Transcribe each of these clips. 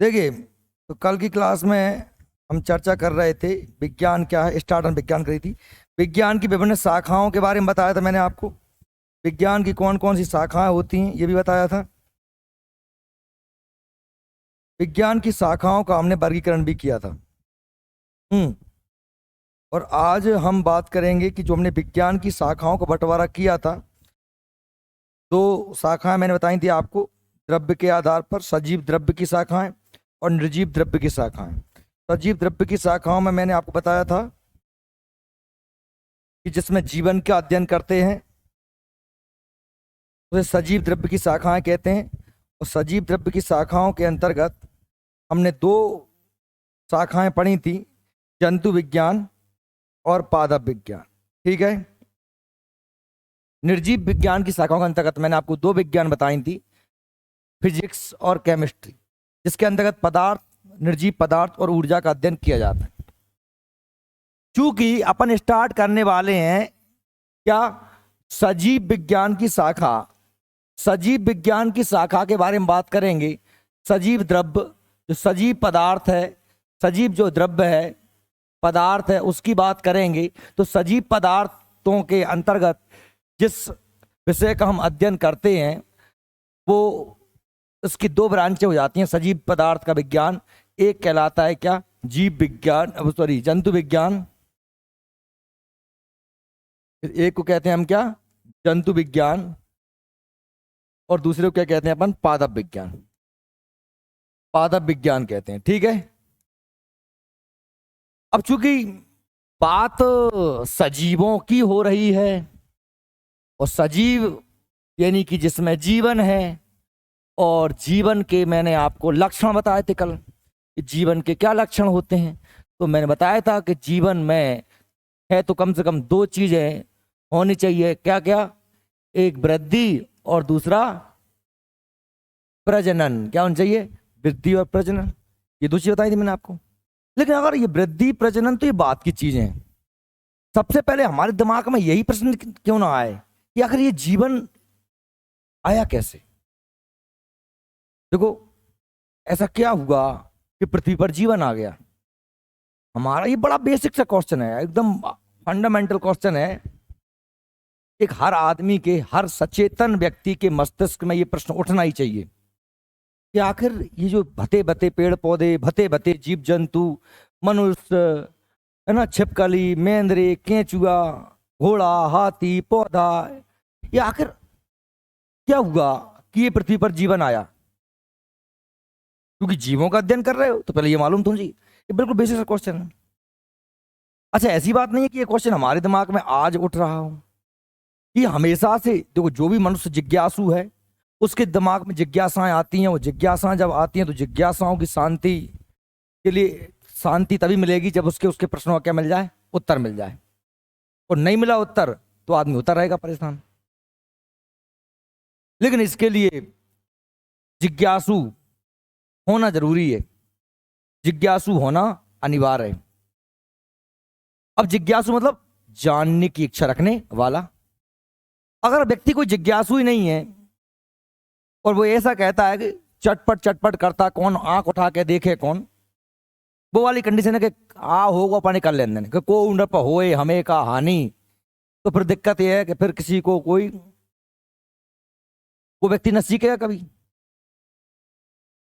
देखिए, तो कल की क्लास में हम चर्चा कर रहे थे विज्ञान क्या है। स्टार्ट हम विज्ञान करी थी। विज्ञान की विभिन्न शाखाओं के बारे में बताया था मैंने आपको। विज्ञान की कौन कौन सी शाखाएं होती हैं ये भी बताया था। विज्ञान की शाखाओं का हमने वर्गीकरण भी किया था। हम्म। और आज हम बात करेंगे कि जो हमने विज्ञान की शाखाओं का बंटवारा किया था, दो शाखाएं मैंने बताई थी आपको। द्रव्य के आधार पर सजीव द्रव्य की शाखाएं और निर्जीव द्रव्य की शाखाएं। सजीव द्रव्य की शाखाओं में मैंने आपको बताया था कि जिसमें जीवन का अध्ययन करते हैं उसे सजीव द्रव्य की शाखाएं कहते हैं। और सजीव द्रव्य की शाखाओं के अंतर्गत हमने दो शाखाएं पढ़ी थी, जंतु विज्ञान और पादप विज्ञान। ठीक है। निर्जीव विज्ञान की शाखाओं के अंतर्गत मैंने आपको दो विज्ञान बताई थी, फिजिक्स और केमिस्ट्री, जिसके अंतर्गत पदार्थ, निर्जीव पदार्थ और ऊर्जा का अध्ययन किया जाता है। चूंकि अपन स्टार्ट करने वाले हैं क्या, सजीव विज्ञान की शाखा। सजीव विज्ञान की शाखा के बारे में बात करेंगे। सजीव द्रव्य, जो सजीव पदार्थ है, सजीव जो द्रव्य है, पदार्थ है, उसकी बात करेंगे। तो सजीव पदार्थों के अंतर्गत जिस विषय का हम अध्ययन करते हैं वो, उसकी दो ब्रांचें हो जाती हैं सजीव पदार्थ का विज्ञान। एक कहलाता है क्या, जीव विज्ञान, अब सॉरी जंतु विज्ञान। फिर एक को कहते हैं हम क्या, जंतु विज्ञान। और दूसरे को क्या कहते हैं अपन, पादप विज्ञान। पादप विज्ञान कहते हैं। ठीक है। अब चूंकि बात सजीवों की हो रही है, और सजीव यानी कि जिसमें जीवन है, और जीवन के मैंने आपको लक्षण बताए थे कल कि जीवन के क्या लक्षण होते हैं। तो मैंने बताया था कि जीवन में है तो कम से कम दो चीजें होनी चाहिए। क्या क्या, एक वृद्धि और दूसरा प्रजनन। क्या होना चाहिए, वृद्धि और प्रजनन। ये दो चीजें बताई थी मैंने आपको। लेकिन अगर ये वृद्धि प्रजनन तो ये बात की चीजें हैं, सबसे पहले हमारे दिमाग में यही प्रश्न क्यों ना आए कि आखिर ये जीवन आया कैसे। देखो, ऐसा क्या हुआ कि पृथ्वी पर जीवन आ गया। हमारा ये बड़ा बेसिक सा क्वेश्चन है, एकदम फंडामेंटल क्वेश्चन है। एक हर आदमी के, हर सचेतन व्यक्ति के मस्तिष्क में ये प्रश्न उठना ही चाहिए कि आखिर ये जो भते भते पेड़ पौधे, भते भते जीव जंतु, मनुष्य है ना, छिपकली, मेंढरे, केंचुआ, घोड़ा, हाथी, पौधा, ये आखिर क्या हुआ कि ये पृथ्वी पर जीवन आया। क्योंकि जीवों का अध्ययन कर रहे हो तो पहले ये मालूम तुम जी, ये बिल्कुल बेसिक सा क्वेश्चन है। अच्छा, ऐसी बात नहीं है कि ये क्वेश्चन हमारे दिमाग में आज उठ रहा हो। ये हमेशा से, देखो, जो भी मनुष्य जिज्ञासु है उसके दिमाग में जिज्ञासाएं आती हैं। वो जिज्ञासाएं जब आती हैं तो जिज्ञासाओं की शांति के लिए, शांति तभी मिलेगी जब उसके उसके प्रश्नों का क्या मिल जाए, उत्तर मिल जाए। और नहीं मिला उत्तर तो आदमी होता रहेगा परेशान। लेकिन इसके लिए जिज्ञासु होना जरूरी है, जिज्ञासु होना अनिवार्य है। अब जिज्ञासु मतलब जानने की इच्छा रखने वाला। अगर व्यक्ति कोई जिज्ञासु ही नहीं है और वो ऐसा कहता है कि चटपट चटपट करता कौन, आंख उठा के देखे कौन, वो वाली कंडीशन है कि आ होगा पानी कर लेन देन, कि को उन पर होए हमें का हानि। तो फिर दिक्कत यह है कि फिर किसी को कोई, वो व्यक्ति न सीखेगा कभी।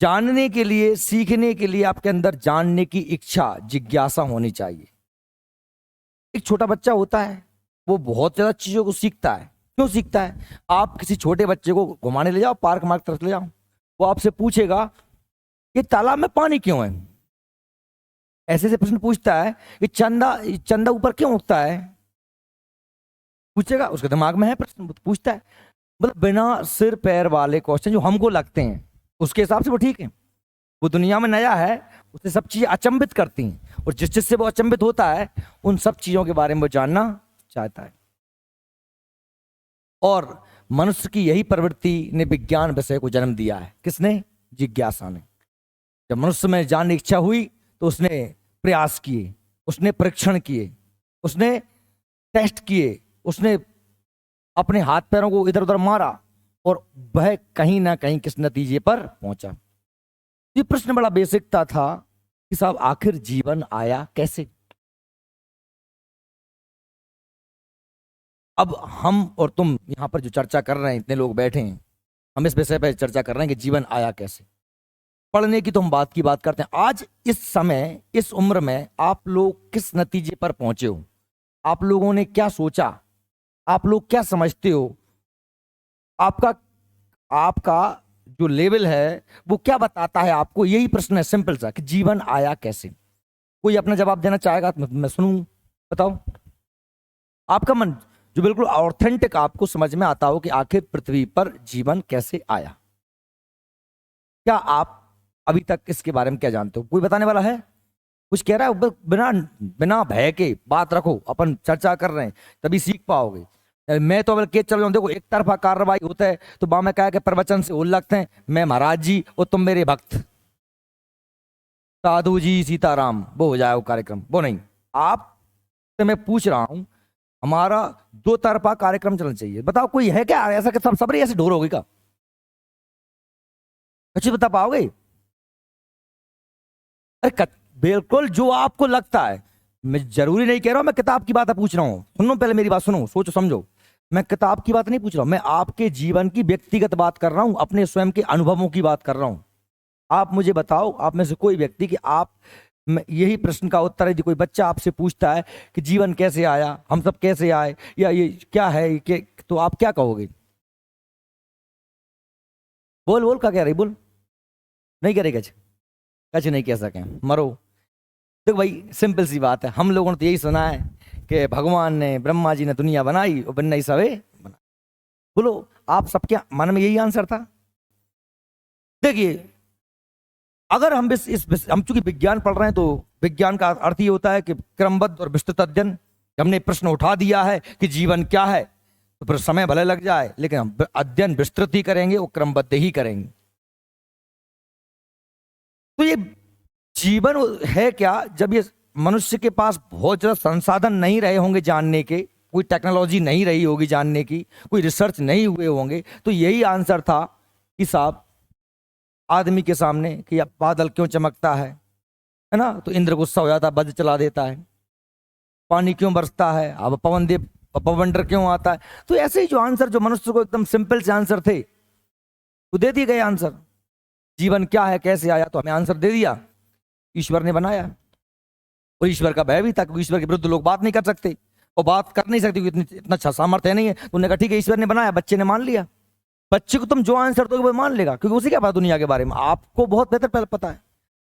जानने के लिए, सीखने के लिए आपके अंदर जानने की इच्छा, जिज्ञासा होनी चाहिए। एक छोटा बच्चा होता है, वो बहुत ज्यादा चीजों को सीखता है। क्यों सीखता है? आप किसी छोटे बच्चे को घुमाने ले जाओ, पार्क मार्क तरफ ले जाओ, वो आपसे पूछेगा ये तालाब में पानी क्यों है। ऐसे ऐसे प्रश्न पूछता है कि चंदा चंदा ऊपर क्यों उगता है, पूछेगा। उसके दिमाग में है प्रश्न, पूछता है। मतलब बिना सिर पैर वाले क्वेश्चन जो हमको लगते हैं उसके हिसाब से वो ठीक है। वो दुनिया में नया है, उसे सब चीजें अचंभित करती हैं, और जिस चीज से वो अचंभित होता है उन सब चीजों के बारे में वो जानना चाहता है। और मनुष्य की यही प्रवृत्ति ने विज्ञान विषय को जन्म दिया है। किसने? जिज्ञासा ने। जब मनुष्य में जानने की इच्छा हुई तो उसने प्रयास किए, उसने परीक्षण किए, उसने टेस्ट किए, उसने अपने हाथ पैरों को इधर उधर मारा, और वह कहीं ना कहीं किस नतीजे पर पहुंचा। ये प्रश्न बड़ा बेसिकता था कि साहब आखिर जीवन आया कैसे। अब हम और तुम यहां पर जो चर्चा कर रहे हैं, इतने लोग बैठे हैं, हम इस विषय पर चर्चा कर रहे हैं कि जीवन आया कैसे। पढ़ने की तो हम बात की बात करते हैं। आज इस समय इस उम्र में आप लोग किस नतीजे पर पहुंचे हो, आप लोगों ने क्या सोचा, आप लोग क्या समझते हो, आपका आपका जो लेवल है वो क्या बताता है आपको। यही प्रश्न है सिंपल सा कि जीवन आया कैसे। कोई अपना जवाब देना चाहेगा तो मैं सुनूं, बताओ। आपका मन जो बिल्कुल ऑथेंटिक आपको समझ में आता हो कि आखिर पृथ्वी पर जीवन कैसे आया। क्या आप अभी तक इसके बारे में क्या जानते हो? कोई बताने वाला है? कुछ कह रहा है? बिना बिना भय के बात रखो, अपन चर्चा कर रहे हैं तभी सीख पाओगे। मैं तो अगर केस चल रहा हूं, देखो एक तरफा कार्रवाई होता है तो बा में कहा कि प्रवचन से उल्लखते हैं, मैं महाराज जी और तुम मेरे भक्त, साधु जी सीताराम, वो हो जाए वो कार्यक्रम, वो नहीं। आप से मैं पूछ रहा हूं, हमारा दो तरफा कार्यक्रम चलना चाहिए। बताओ कोई है क्या ऐसा कि सब सबरी ऐसे ढोर होगी का? अच्छी बता पाओगे? अरे बिल्कुल जो आपको लगता है। मैं जरूरी नहीं कह रहा हूं, मैं किताब की बात पूछ रहा हूं। सुनो पहले मेरी बात सुनो, सोचो समझो। मैं किताब की बात नहीं पूछ रहा हूं, मैं आपके जीवन की व्यक्तिगत बात कर रहा हूं, अपने स्वयं के अनुभवों की बात कर रहा हूं। आप मुझे बताओ, आप में से कोई व्यक्ति कि आप यही प्रश्न का उत्तर है, कोई बच्चा आपसे पूछता है कि जीवन कैसे आया, हम सब कैसे आए, या ये क्या है कि, तो आप क्या कहोगे? बोल बोल, क्या कह रही, बोल। नहीं कह रही कच कच नहीं कह सके, मरो। देखो भाई सिंपल सी बात है, हम लोगों ने तो यही सुना है कि भगवान ने, ब्रह्मा जी ने दुनिया बनाई और बनना ही सवे बना। बोलो आप सबके मन में यही आंसर था? देखिए अगर हम हम चूंकि विज्ञान पढ़ रहे हैं तो विज्ञान का अर्थ ये होता है कि क्रमबद्ध और विस्तृत अध्ययन। हमने प्रश्न उठा दिया है कि जीवन क्या है, तो फिर समय भले लग जाए लेकिन हम अध्ययन विस्तृत ही करेंगे और क्रमबद्ध ही करेंगे। तो ये जीवन है क्या? जब ये मनुष्य के पास बहुत ज्यादा संसाधन नहीं रहे होंगे जानने के, कोई टेक्नोलॉजी नहीं रही होगी जानने की, कोई रिसर्च नहीं हुए होंगे, तो यही आंसर था कि साहब आदमी के सामने कि अब बादल क्यों चमकता है ना, तो इंद्र गुस्सा हो जाता है, वज्र चला देता है। पानी क्यों बरसता है, अब पवंडर क्यों आता है। तो ऐसे ही जो आंसर जो मनुष्य को एकदम सिंपल से आंसर थे वो दे दिए गए आंसर। जीवन क्या है, कैसे आया, तो हमें आंसर दे दिया, ईश्वर ने बनाया। और ईश्वर का भय भी था क्योंकि ईश्वर के विरुद्ध लोग बात नहीं कर सकते और बात कर नहीं सकते क्योंकि इतना अच्छा सामर्थ्य नहीं है। तो उन्होंने कहा ठीक है ईश्वर ने बनाया, बच्चे ने मान लिया। बच्चे को तुम जो आंसर दोगे वो मान लेगा क्योंकि उसे क्या पता दुनिया के बारे में, आपको बहुत बेहतर पता है।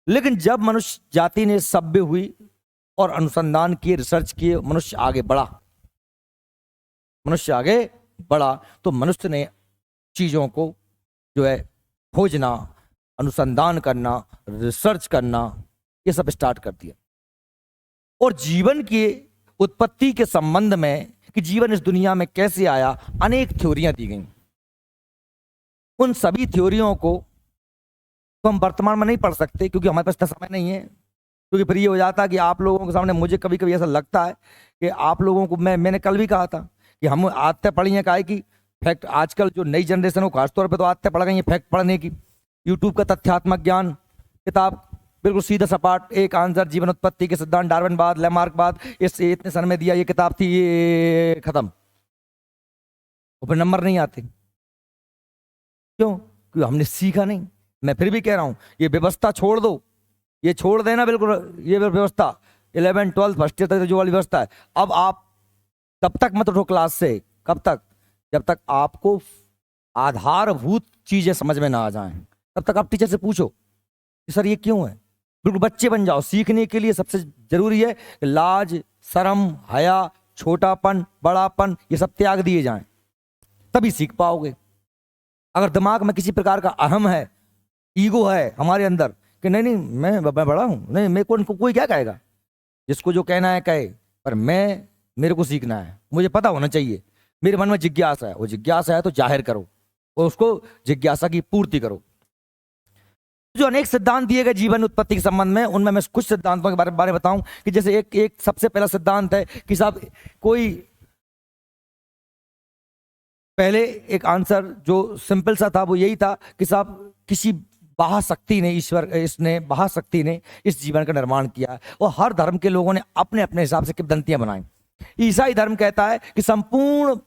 लेकिन जब मनुष्य जाति ने सभ्य हुई और अनुसंधान किए, रिसर्च किए, मनुष्य आगे बढ़ा, तो मनुष्य ने चीजों को जो है खोजना, अनुसंधान करना, रिसर्च करना, ये सब स्टार्ट कर दिया। और जीवन की उत्पत्ति के संबंध में कि जीवन इस दुनिया में कैसे आया, अनेक थ्योरियां दी गई। उन सभी थ्योरियों को तो हम वर्तमान में नहीं पढ़ सकते क्योंकि हमारे पास इतना समय नहीं है। क्योंकि फिर ये हो जाता कि आप लोगों के सामने, मुझे कभी कभी ऐसा लगता है कि आप लोगों को मैंने कल भी कहा था कि हम आदतें पढ़ी हैं काहे की, फैक्ट। आजकल जो नई जनरेशन हो खासतौर पर तो आदतें पढ़ गई हैं फैक्ट पढ़ने की। यूट्यूब का तथ्यात्मक ज्ञान किताब बिल्कुल सीधा सपाट एक आंसर, जीवन उत्पत्ति के सिद्धांत, डार्विनवाद, लैमार्कवाद, इससे इतने सन में दिया, ये किताब थी, ये खत्म। और फिर नंबर नहीं आते, क्यों? क्योंकि हमने सीखा नहीं। मैं फिर भी कह रहा हूं ये व्यवस्था छोड़ दो, ये छोड़ देना बिल्कुल, ये व्यवस्था 11 12 फर्स्ट ईयर तक जो वाली व्यवस्था है। अब आप कब तक मत उठो क्लास से, कब तक? जब तक आपको आधारभूत चीजें समझ में ना आ जाएं, तब तक आप टीचर से पूछो कि सर ये क्यों है। बिल्कुल बच्चे बन जाओ। सीखने के लिए सबसे जरूरी है कि लाज, शर्म, हया, छोटापन, बड़ापन, ये सब त्याग दिए जाएं, तभी सीख पाओगे। अगर दिमाग में किसी प्रकार का अहम है, ईगो है हमारे अंदर कि नहीं नहीं मैं बड़ा हूं, नहीं मेरे को कोई क्या कहेगा, जिसको जो कहना है कहे, पर मेरे को सीखना है, मुझे पता होना चाहिए, मेरे मन में जिज्ञासा है, वो जिज्ञासा है तो जाहिर करो और उसको जिज्ञासा की पूर्ति करो। जो अनेक सिद्धांत दिए गए जीवन उत्पत्ति के संबंध में, उनमें मैं कुछ सिद्धांतों के बारे में बताऊं कि जैसे एक सबसे पहला सिद्धांत है कि साहब कोई पहले एक आंसर जो सिंपल सा था वो यही था कि साहब किसी महाशक्ति ने महाशक्ति ने इस जीवन का निर्माण किया है। और हर धर्म के लोगों ने अपने अपने हिसाब से किंवदंतियां बनाई। ईसाई धर्म कहता है कि संपूर्ण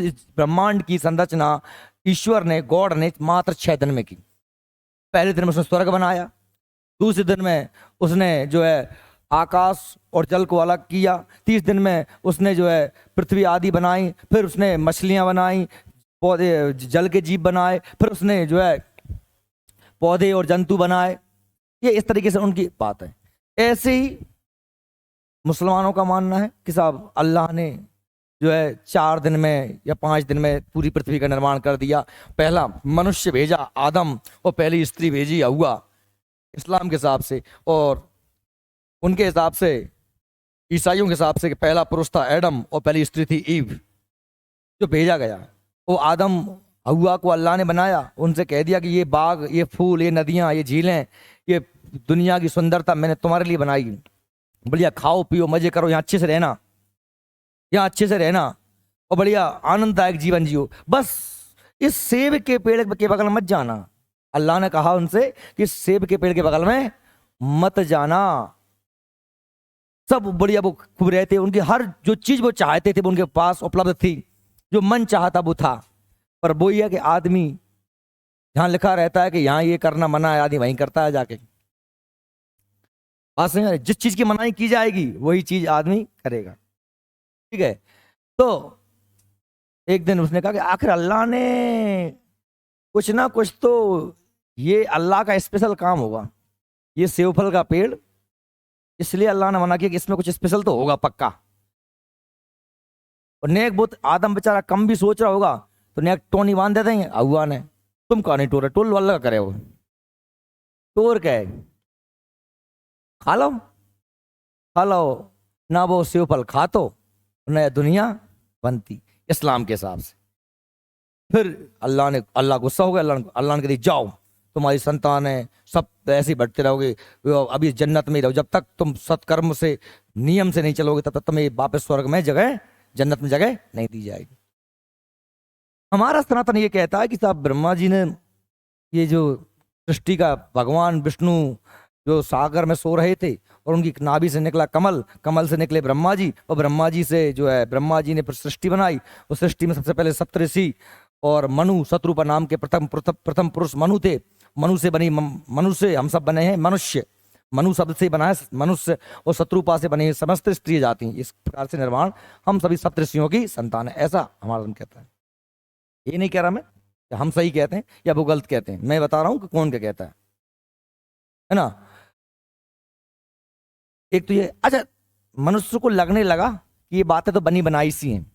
इस ब्रह्मांड की संरचना ईश्वर ने, गॉड ने मात्र 6 दिन में की। पहले दिन में उसने स्वर्ग बनाया, दूसरे दिन में उसने जो है आकाश और जल को अलग किया, 30 दिन में उसने जो है पृथ्वी आदि बनाई, फिर उसने मछलियां बनाई, पौधे जल के जीव बनाए, फिर उसने जो है पौधे और जंतु बनाए। ये इस तरीके से उनकी बात है। ऐसे ही मुसलमानों का मानना है कि साहब अल्लाह ने जो है 4 दिन में या 5 दिन में पूरी पृथ्वी का निर्माण कर दिया। पहला मनुष्य भेजा आदम और पहली स्त्री भेजी हव्वा, इस्लाम के हिसाब से। और उनके हिसाब से, ईसाइयों के हिसाब से, पहला पुरुष था एडम और पहली स्त्री थी ईव, जो भेजा गया। वो आदम हव्वा को अल्लाह ने बनाया, उनसे कह दिया कि ये बाग, ये फूल, ये नदियां, ये झीलें, ये दुनिया की सुंदरता मैंने तुम्हारे लिए बनाई, बढ़िया खाओ पियो मजे करो, यहाँ अच्छे से रहना, यहाँ अच्छे से रहना और बढ़िया आनंददायक जीवन जियो। बस इस सेब के पेड़ के बगल मत जाना। अल्लाह ने कहा उनसे कि सेब के पेड़ के बगल में मत जाना। सब बढ़िया वो खूब रहते, उनकी हर जो चीज वो चाहते थे वो उनके पास उपलब्ध थी, जो मन चाहता वो था। पर वो ये है कि आदमी जहां लिखा रहता है कि यहाँ ये करना मना है, आदमी वहीं करता है जाके। बात समझ, जिस चीज की मनाही की जाएगी वही चीज आदमी करेगा। ठीक है। तो एक दिन उसने कहा कि आखिर अल्लाह ने कुछ ना कुछ तो, ये अल्लाह का स्पेशल काम होगा, ये सेव फल का पेड़, इसलिए अल्लाह ने मना किया कि इसमें कुछ स्पेशल तो होगा पक्का। और नेक बहुत आदम बेचारा कम भी सोच रहा होगा तो नेक टोनी बांध देते हैं हव्वा ने। तुम कहा नहीं टोर, टोल वाला करे वो टोर क्या है, खा लो खा लो ना, वो सेव फल खा तो नया दुनिया बनती इस्लाम के हिसाब से। फिर अल्लाह गुस्सा हो गया। अल्लाह ने कहा जाओ, तुम्हारी संतान है, सब ऐसे ही बढ़ते रहोगे, अभी जन्नत में ही रहो, जब तक तुम सत्कर्म से, नियम से नहीं चलोगे तब तक तुम्हें वापस स्वर्ग में जगह, जन्नत में जगह नहीं दी जाएगी। हमारा सनातन ये कहता है कि साहब ब्रह्मा जी ने ये जो सृष्टि का, भगवान विष्णु जो सागर में सो रहे थे और उनकी नाभि से निकला कमल, कमल से निकले ब्रह्मा जी, और ब्रह्मा जी से जो है ब्रह्मा जी ने सृष्टि बनाई। उस सृष्टि में सबसे पहले सप्तऋषि और मनु, शत्रुपा नाम के प्रथम पुरुष मनु थे। मनु से बनी, मनु से हम सब बने हैं मनुष्य, मनु शब्द से बना है मनुष्य, और शत्रुपा से बने समस्त स्त्री जाति। इस प्रकार से निर्माण, हम सभी सप्तऋषियों की संतान है, ऐसा हमारा धर्म कहता है। ये नहीं कह रहा मैं कि हम सही कहते हैं या वो गलत कहते हैं, मैं बता रहा हूं कि कौन क्या कहता है ना। एक तो ये, अच्छा मनुष्य को लगने लगा कि ये बातें तो बनी बनाई सी हैं,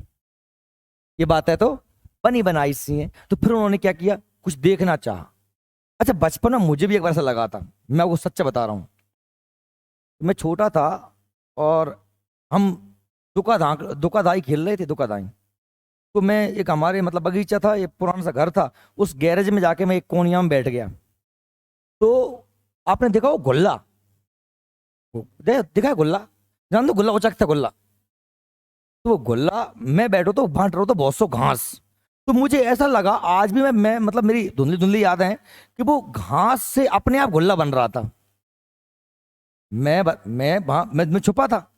ये बातें तो बनी बनाई सी हैं, तो फिर उन्होंने क्या किया, कुछ देखना चाहा। अच्छा बचपन में मुझे भी एक बार ऐसा लगा था, मैं वो सच्चा बता रहा हूं। मैं छोटा था और हम दुकाधाई खेल रहे थे, दुकाधाई। तो मैं एक, हमारे मतलब बगीचा था, एक पुराना सा घर था, उस गैरेज में जाके मैं एक कोनिया में बैठ गया। तो आपने देखा वो गुल्ला, देखा है गुल्ला, जान दो गुल्ला उचकता गुल्ला। तो वो गुल्ला मैं बैठो तो बांट रहा हूँ तो बहुत सो घास। तो मुझे ऐसा लगा, आज भी मैं मतलब मेरी धुंधली धुंधली याद है कि वो घास से अपने आप गुल्ला बन रहा था। मैं छुपा था,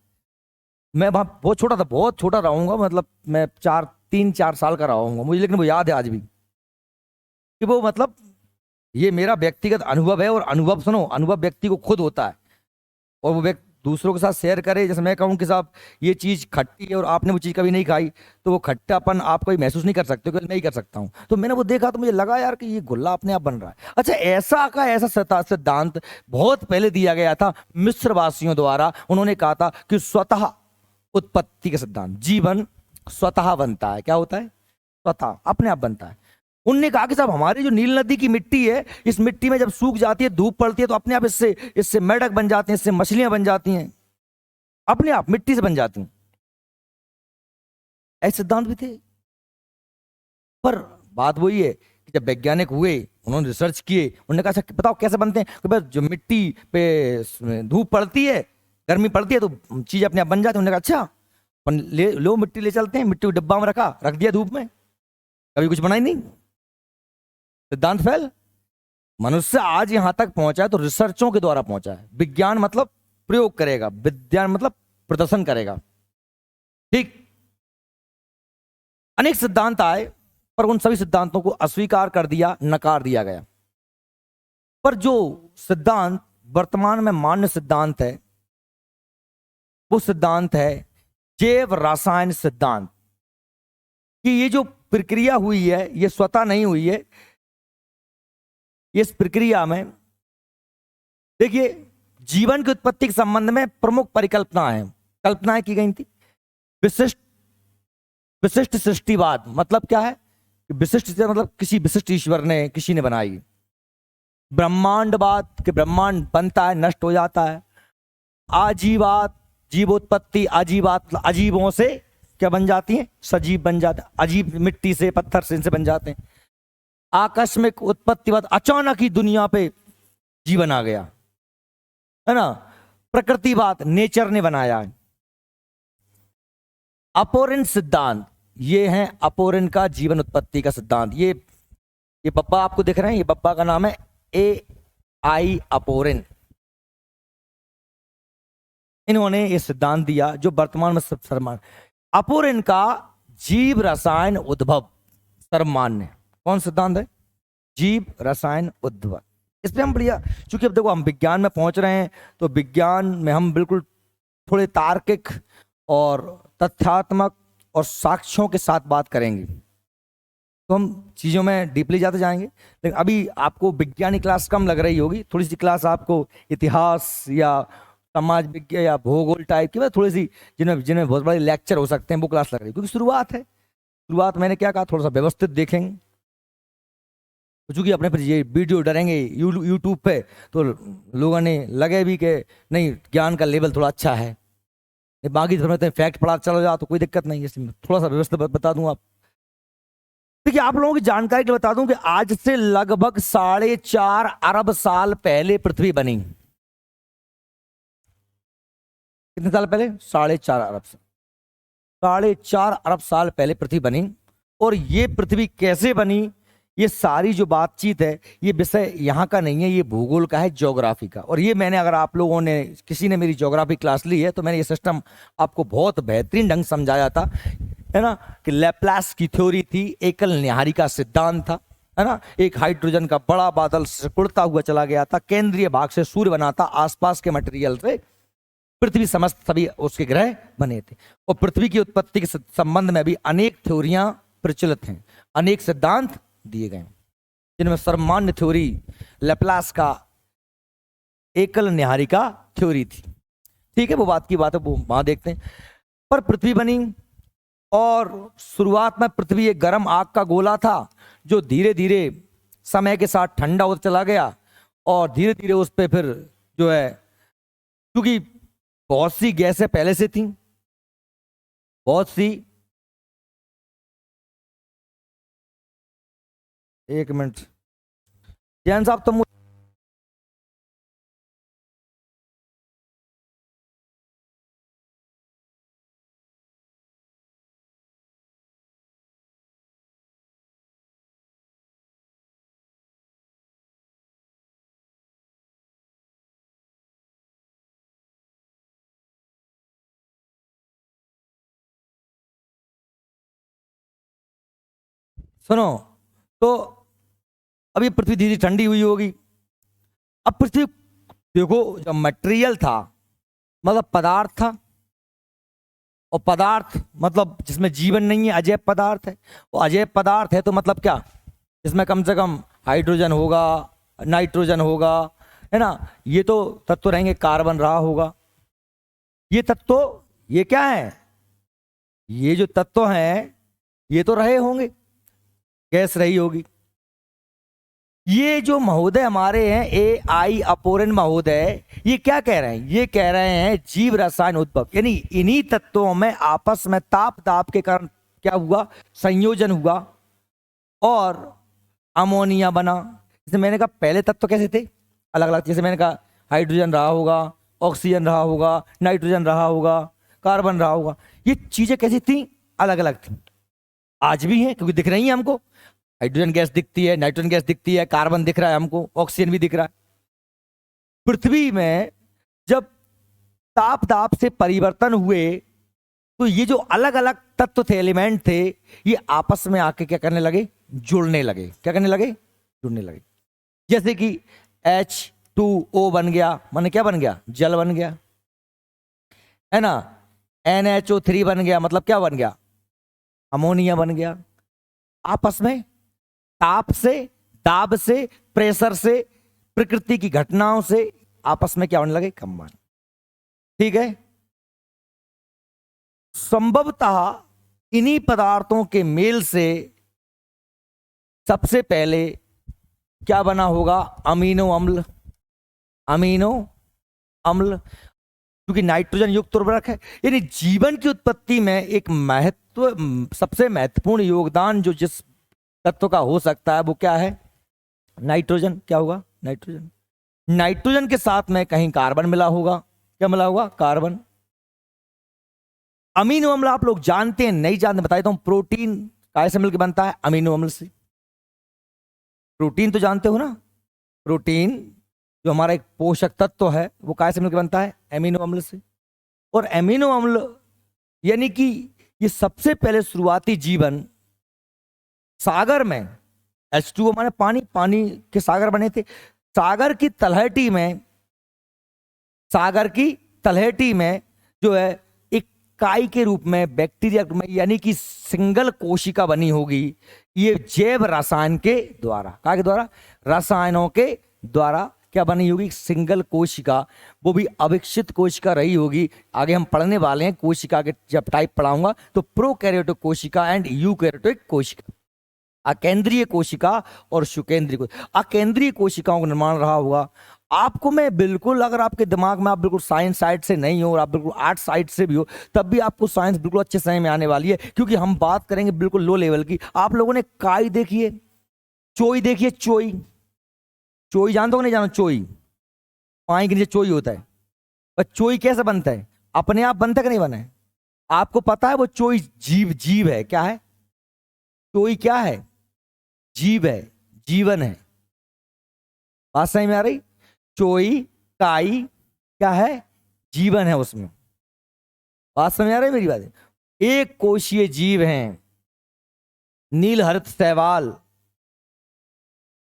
मैं वहां बहुत छोटा था, बहुत छोटा रहूंगा, मतलब मैं 3-4 साल का रहूंगा मुझे, लेकिन वो याद है आज भी कि वो मतलब ये मेरा व्यक्तिगत अनुभव है। और अनुभव सुनो, अनुभव व्यक्ति को खुद होता है और वो व्यक्ति दूसरों के साथ शेयर करे। जैसे मैं कहूँ कि साहब ये चीज खट्टी है और आपने वो चीज कभी नहीं खाई, तो वो खट्टापन आप कभी महसूस नहीं कर सकते, क्योंकि मैं ही कर सकता हूँ। तो मैंने वो देखा तो मुझे लगा यार कि ये गुल्ला अपने आप बन रहा है। अच्छा ऐसा सिद्धांत बहुत पहले दिया गया था मिस्र वासियों द्वारा। उन्होंने कहा था कि स्वतः उत्पत्ति का सिद्धांत, जीवन स्वतः बनता है। क्या होता है? स्वतः, अपने आप बनता है। उनने कहा कि साहब हमारी जो नील नदी की मिट्टी है, इस मिट्टी में जब सूख जाती है, धूप पड़ती है, तो अपने आप इससे मेढक बन जाते हैं, इससे मछलियां बन जाती हैं, अपने आप मिट्टी से बन जाती हैं। ऐसे सिद्धांत भी थे। पर बात वही है कि जब वैज्ञानिक हुए, उन्होंने रिसर्च किए, उन्होंने कहा अच्छा बताओ कैसे बनते हैं। तो जो मिट्टी पे धूप पड़ती है, गर्मी पड़ती है, तो चीज अपने आप बन जाती है। उन्होंने कहा अच्छा लो मिट्टी ले चलते हैं, मिट्टी को डिब्बा में रख दिया धूप में, कभी कुछ बना ही नहीं, सिद्धांत फेल। मनुष्य आज यहां तक पहुंचा है तो रिसर्चों के द्वारा पहुंचा है। विज्ञान मतलब प्रयोग करेगा, विज्ञान मतलब प्रदर्शन करेगा। ठीक। अनेक सिद्धांत आए पर उन सभी सिद्धांतों को अस्वीकार कर दिया, नकार दिया गया। पर जो सिद्धांत वर्तमान में मान्य सिद्धांत है वो सिद्धांत है जैव रसायन सिद्धांत। कि ये जो प्रक्रिया हुई है ये स्वतः नहीं हुई है। इस प्रक्रिया में देखिए जीवन की उत्पत्ति के संबंध में प्रमुख कल्पनाएं की गई थी। विशिष्ट सृष्टिवाद मतलब क्या है? विशिष्ट से मतलब किसी विशिष्ट ईश्वर ने, किसी ने बनाई। ब्रह्मांडवाद के ब्रह्मांड बनता है, नष्ट हो जाता है। आजीवाद, जीवोत्पत्ति, आजीवाद अजीबों से क्या बन जाती है? सजीव बन जाता है। अजीब मिट्टी से, पत्थर से, इनसे बन जाते हैं। आकस्मिक उत्पत्तिवाद, अचानक ही दुनिया पे जीवन आ गया, है ना। प्रकृतिवाद, नेचर ने बनाया है। अपोरेंट सिद्धांत, ये है अपोरेंट का जीवन उत्पत्ति का सिद्धांत। ये बप्पा आपको दिख रहे हैं, ये बप्पा का नाम है AI अपोरेंट। इन्होंने ये सिद्धांत दिया जो वर्तमान में सर्वमान्य। अपोरेंट का जीव रसायन उद्भव सर्वमान्य। कौन सिद्धांत है? जीव रसायन उद्भव। इस पे हम बढ़िया, चूंकि अब देखो हम विज्ञान में पहुंच रहे हैं तो विज्ञान में हम बिल्कुल थोड़े तार्किक और तथ्यात्मक और साक्ष्यों के साथ बात करेंगे, तो हम चीज़ों में डीपली जाते जाएंगे। लेकिन अभी आपको विज्ञान की क्लास कम लग रही होगी, थोड़ी सी क्लास आपको इतिहास या समाज विज्ञान या भूगोल टाइप की, थोड़ी सी जिनमें बहुत बड़े लेक्चर हो सकते हैं वो क्लास लग रही है, क्योंकि शुरुआत है। शुरुआत मैंने क्या कहा, थोड़ा सा व्यवस्थित देखेंगे। चूंकि अपने पर ये वीडियो डरेंगे यूट्यूब पे तो लोगों ने लगे भी कि नहीं ज्ञान का लेवल थोड़ा अच्छा है, बाकी समझते फैक्ट पढ़ा चलो जाओ तो कोई दिक्कत नहीं है। इसमें थोड़ा सा व्यवस्थित बता दूं आप। देखिए आप लोगों की जानकारी के लिए बता दूं कि आज से लगभग 4.5 अरब साल पहले पृथ्वी बनी। कितने साल पहले? 4.5 अरब साल। 4.5 अरब साल पहले पृथ्वी बनी। और ये पृथ्वी कैसे बनी, ये सारी जो बातचीत है ये विषय यहाँ का नहीं है, ये भूगोल का है, ज्योग्राफी का। और ये मैंने, अगर आप लोगों ने, किसी ने मेरी ज्योग्राफी क्लास ली है तो मैंने ये सिस्टम आपको बहुत बेहतरीन ढंग समझाया था, है ना। कि लैप्लास की थ्योरी थी, एकल न्याहारी का सिद्धांत था, है ना। एक हाइड्रोजन का बड़ा बादल सिकुड़ता हुआ चला गया था, केंद्रीय भाग से सूर्य बना था, आसपास के मटेरियल से पृथ्वी समस्त सभी उसके ग्रह बने थे। और पृथ्वी की उत्पत्ति के संबंध में भी अनेक थ्योरियां प्रचलित हैं, अनेक सिद्धांत दिए गए, जिनमें सर्वमान्य थ्योरी लैप्लास का एकल न्याहारी का थ्योरी थी। ठीक है, वो बात की बात है, वो वहां देखते हैं। पर पृथ्वी बनी और शुरुआत में पृथ्वी एक गर्म आग का गोला था जो धीरे धीरे समय के साथ ठंडा होता चला गया और धीरे धीरे उस पर फिर जो है, क्योंकि बहुत सी गैसें पहले से थी, बहुत सी, एक मिनट जैन साहब तुम सुनो। तो अभी पृथ्वी धीरे ठंडी हुई होगी। अब पृथ्वी देखो, जब मटेरियल था मतलब पदार्थ था, और पदार्थ मतलब जिसमें जीवन नहीं है, अजैव पदार्थ है। और अजैव पदार्थ है तो मतलब क्या, इसमें कम से कम हाइड्रोजन होगा, नाइट्रोजन होगा, है ना। ये तो तत्व रहेंगे, कार्बन रहा होगा। ये तत्व, ये क्या है, ये जो तत्व हैं ये तो रहे होंगे, गैस रही होगी। ये जो महोदय हमारे हैं AI अपोरेंट महोदय, ये क्या कह रहे हैं? ये कह रहे हैं जीव रसायन उद्भव, यानी इन्हीं तत्वों में आपस में ताप दाब के कारण क्या हुआ, संयोजन हुआ और अमोनिया बना। जैसे मैंने कहा पहले तत्व कैसे थे, अलग अलग। जैसे मैंने कहा हाइड्रोजन रहा होगा, ऑक्सीजन रहा होगा, नाइट्रोजन रहा होगा, कार्बन रहा होगा। ये चीजें कैसी थी, अलग अलग थी। आज भी हैं क्योंकि दिख रही हैं हमको। हाइड्रोजन गैस दिखती है, नाइट्रोजन गैस दिखती है, कार्बन दिख रहा है हमको, ऑक्सीजन भी दिख रहा है। पृथ्वी में जब ताप दाब से परिवर्तन हुए तो ये जो अलग अलग तत्व थे, एलिमेंट थे, ये आपस में आके क्या करने लगे, जुड़ने लगे। क्या करने लगे, जुड़ने लगे। जैसे कि H2O बन गया, माने क्या बन गया, जल बन गया, है ना। NHO3 बन गया, मतलब क्या बन गया, अमोनिया बन गया। आपस में ताप से, दाब से, प्रेशर से, प्रकृति की घटनाओं से आपस में क्या होने लगे, कंबाइन। ठीक है। संभवतः इन्हीं पदार्थों के मेल से सबसे पहले क्या बना होगा, अमीनो अम्ल। अमीनो अम्ल, क्योंकि नाइट्रोजन युक्त उर्वरक है। यानी जीवन की उत्पत्ति में एक सबसे महत्वपूर्ण योगदान जो जिस तत्व का हो सकता है वो क्या है, नाइट्रोजन। क्या होगा, नाइट्रोजन। नाइट्रोजन के साथ में कहीं कार्बन मिला होगा। क्या मिला होगा, कार्बन। अमीनो अम्ल आप लोग जानते हैं, नहीं जानते बताए तो, प्रोटीन कैसे मिलकर बनता है, अमीनो अम्ल से। प्रोटीन तो जानते हो ना, प्रोटीन जो हमारा एक पोषक तत्व है वो कैसे मिलकर बनता है, अमीनो अम्ल से। और अमीनो अम्ल यानी कि ये सबसे पहले शुरुआती जीवन सागर में, H2O माने पानी, पानी के सागर बने थे। सागर की तलहटी में, सागर की तलहटी में जो है एक काई के रूप में, बैक्टीरिया में, यानी कि सिंगल कोशिका बनी होगी। ये जैव रसायन के द्वारा, क्या के द्वारा, रसायनों के द्वारा क्या बनी होगी, सिंगल कोशिका। वो भी अविकसित कोशिका रही होगी। आगे हम पढ़ने वाले हैं कोशिका के, जब टाइप पढ़ाऊंगा तो प्रोकैरियोटिक कोशिका एंड यूकैरियोटिक कोशिका, अकेंद्रीय कोशिका और शुकेंद्रीय कोशिका। अकेंद्रीय कोशिकाओं का निर्माण रहा होगा। आपको मैं बिल्कुल, अगर आपके दिमाग में आप बिल्कुल साइंस साइड से नहीं हो और आप बिल्कुल आर्ट साइड से भी हो, तब भी आपको साइंस बिल्कुल अच्छे समय में आने वाली है, क्योंकि हम बात करेंगे बिल्कुल लो लेवल की। आप लोगों ने काई देखी है, चोई देखी है, चोई, चोई जानते हो नहीं जानो, चोई, पानी के नीचे चोई होता है। पर चोई कैसे बनता है, अपने आप बनता है कि नहीं बना है, आपको पता है। वो चोई जीव, जीव है। क्या है, चोई क्या है, जीव है, जीवन है। बात सही में आ रही, चोई काई क्या है, जीवन है उसमें। बात समझ आ रही है मेरी बात। एक कोशीय जीव हैं, नीलहरित शैवाल,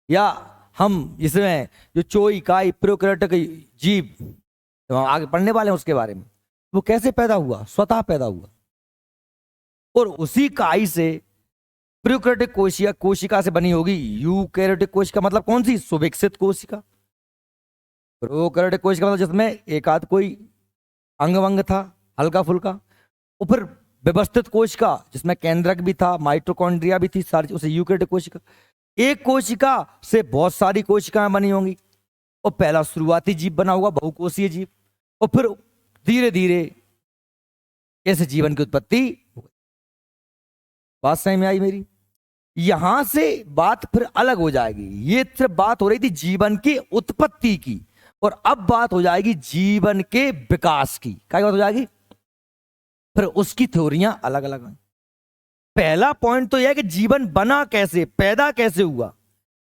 या हम इसमें जो चोई काई प्रोकैरियोटिक जीव, तो हम आगे पढ़ने वाले हैं उसके बारे में। वो कैसे पैदा हुआ, स्वतः पैदा हुआ। और उसी काई से प्रोकैरियोटिक कोशिका, कोशिका से बनी होगी यूकैरियोटिक कोशिका, मतलब कौन सी, सुविकसित कोशिका। प्रोकैरियोटिक कोशिका मतलब जिसमें एक आध कोई अंग वंग था हल्का फुल्का। और फिर व्यवस्थित कोशिका जिसमें केंद्रक भी था, माइटोकॉन्ड्रिया भी थी, सारी, उसे यूकैरियोटिक कोशिका। एक कोशिका से बहुत सारी कोशिकाएं बनी होंगी और पहला शुरुआती जीव बना हुआ बहुकोशीय जीव। और फिर धीरे धीरे ऐसे जीवन की उत्पत्ति हो गई। बात सही में आई मेरी। यहां से बात फिर अलग हो जाएगी। ये सिर्फ बात हो रही थी जीवन की उत्पत्ति की, और अब बात हो जाएगी जीवन के विकास की। क्या बात हो जाएगी, फिर उसकी थ्योरियां अलग अलग हैं। पहला पॉइंट तो यह है कि जीवन बना कैसे, पैदा कैसे हुआ।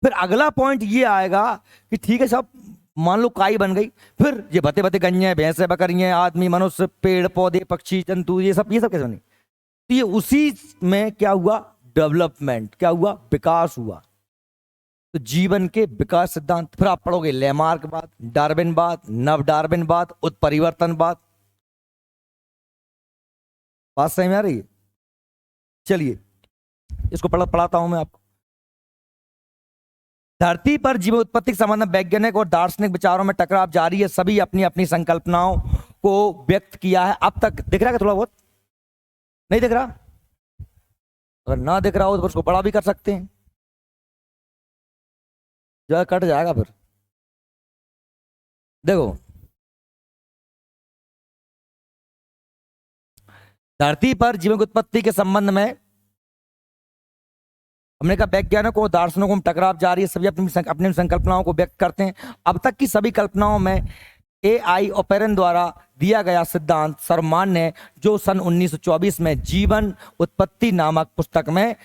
फिर अगला पॉइंट ये आएगा कि ठीक है सब, मान लो काई बन गई, फिर ये बते बते गइयां, भैंसे, बकरियां, आदमी, मनुष्य, पेड़ पौधे, पक्षी, जंतु, ये सब कैसे बने। तो ये उसी में क्या हुआ, डेवलपमेंट, क्या हुआ, विकास हुआ। तो जीवन के विकास सिद्धांत फिर आप पढ़ोगे, लेमार्कवाद, डार्विनवाद, नव डार्विनवाद, उत्परिवर्तनवाद। बात सही में आ रही है। चलिए इसको पढ़ाता हूं मैं आपको। धरती पर जीवन उत्पत्ति के संबंध में वैज्ञानिक और दार्शनिक विचारों में टकराव जारी है। सभी अपनी अपनी संकल्पनाओं को व्यक्त किया है अब तक। दिख रहा है थोड़ा बहुत, नहीं दिख रहा? अगर ना दिख रहा हो तो उसको बड़ा भी कर सकते हैं, जो कट जाएगा फिर। देखो, धरती पर जीवन की उत्पत्ति के संबंध में हमने कहा वैज्ञानिकों और दार्शनिकों में टकराव जारी है। सभी अपनी संकल्पनाओं को व्यक्त करते हैं। अब तक की सभी कल्पनाओं में AI ओपेरन द्वारा दिया गया सिद्धांत सर्वमान्य है, जो सन 1924 में जीवन उत्पत्ति नामक पुस्तक में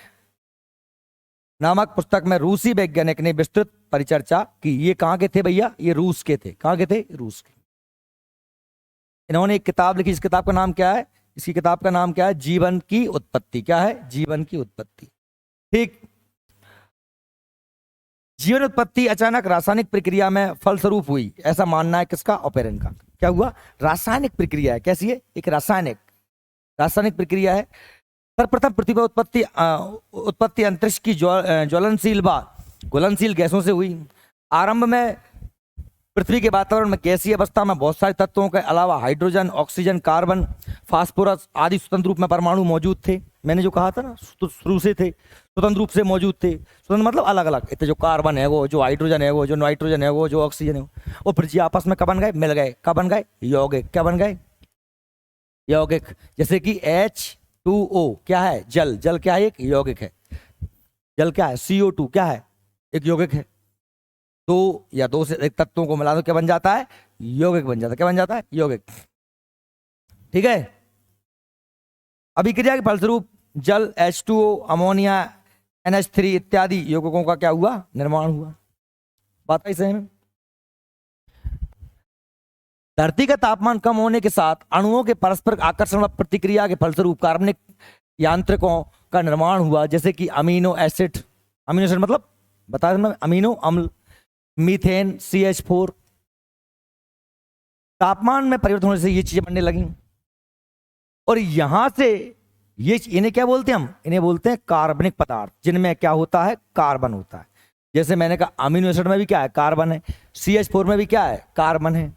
नामक पुस्तक में रूसी वैज्ञानिक ने विस्तृत परिचर्चा की। ये कहाँ के थे भैया? ये रूस के थे। कहाँ के थे? रूस के। इन्होंने एक किताब लिखी, इस किताब का नाम क्या है? इसकी किताब का नाम क्या है? जीवन की उत्पत्ति। क्या है? जीवन की उत्पत्ति। ठीक। जीवन उत्पत्ति अचानक रासायनिक प्रक्रिया में फलस्वरूप हुई, ऐसा मानना है किसका? ओपेरन का। क्या हुआ? रासायनिक प्रक्रिया है। कैसी है? एक रासायनिक प्रक्रिया है। सर्वप्रथम पृथ्वी पर उत्पत्ति अंतरिक्ष की ज्वलनशील व घुलनशील गैसों से हुई। आरंभ में पृथ्वी के वातावरण में गैसीय अवस्था में बहुत सारे तत्वों के अलावा हाइड्रोजन, ऑक्सीजन, कार्बन, फास्फोरस आदि स्वतंत्र रूप में परमाणु मौजूद थे। मैंने जो कहा था ना, शुरू से थे, स्वतंत्र रूप से मौजूद थे। स्वतंत्र मतलब अलग अलग। इतने जो कार्बन है वो, जो हाइड्रोजन है वो, जो नाइट्रोजन है वो, जो ऑक्सीजन है वो, और फिर जी आपस में कब बन गए? मिल गए। कब बन गए? यौगिक। क्या बन गए? यौगिक। जैसे कि H2O क्या है? जल। जल क्या है? एक यौगिक है। जल क्या है? CO2 क्या है? एक यौगिक है। दो या दो से एक तत्वों को मिला दो, क्या बन जाता है? यौगिक बन जाता है। क्या बन जाता है? यौगिक। ठीक है। अभिक्रिया के फलस्वरूप जल, H2O, अमोनिया, NH3 इत्यादि यौगिकों का क्या हुआ? निर्माण हुआ। बात है सही में। धरती का तापमान कम होने के साथ अणुओं के परस्पर आकर्षण व प्रतिक्रिया के फलस्वरूप कार्बनिक यांत्रिकों का निर्माण हुआ, जैसे कि अमीनो एसिड। अमीनो एसिड मतलब बता दें, अमीनो अम्ल, मीथेन, CH4। तापमान में परिवर्तन होने से ये चीजें बनने लगी, और यहां से ये इन्हें क्या बोलते हैं? हम इन्हें बोलते हैं कार्बनिक पदार्थ, जिनमें क्या होता है? कार्बन होता है। जैसे मैंने कहा अमीनो एसिड में भी क्या है? कार्बन है। CH4 में भी क्या है? कार्बन है।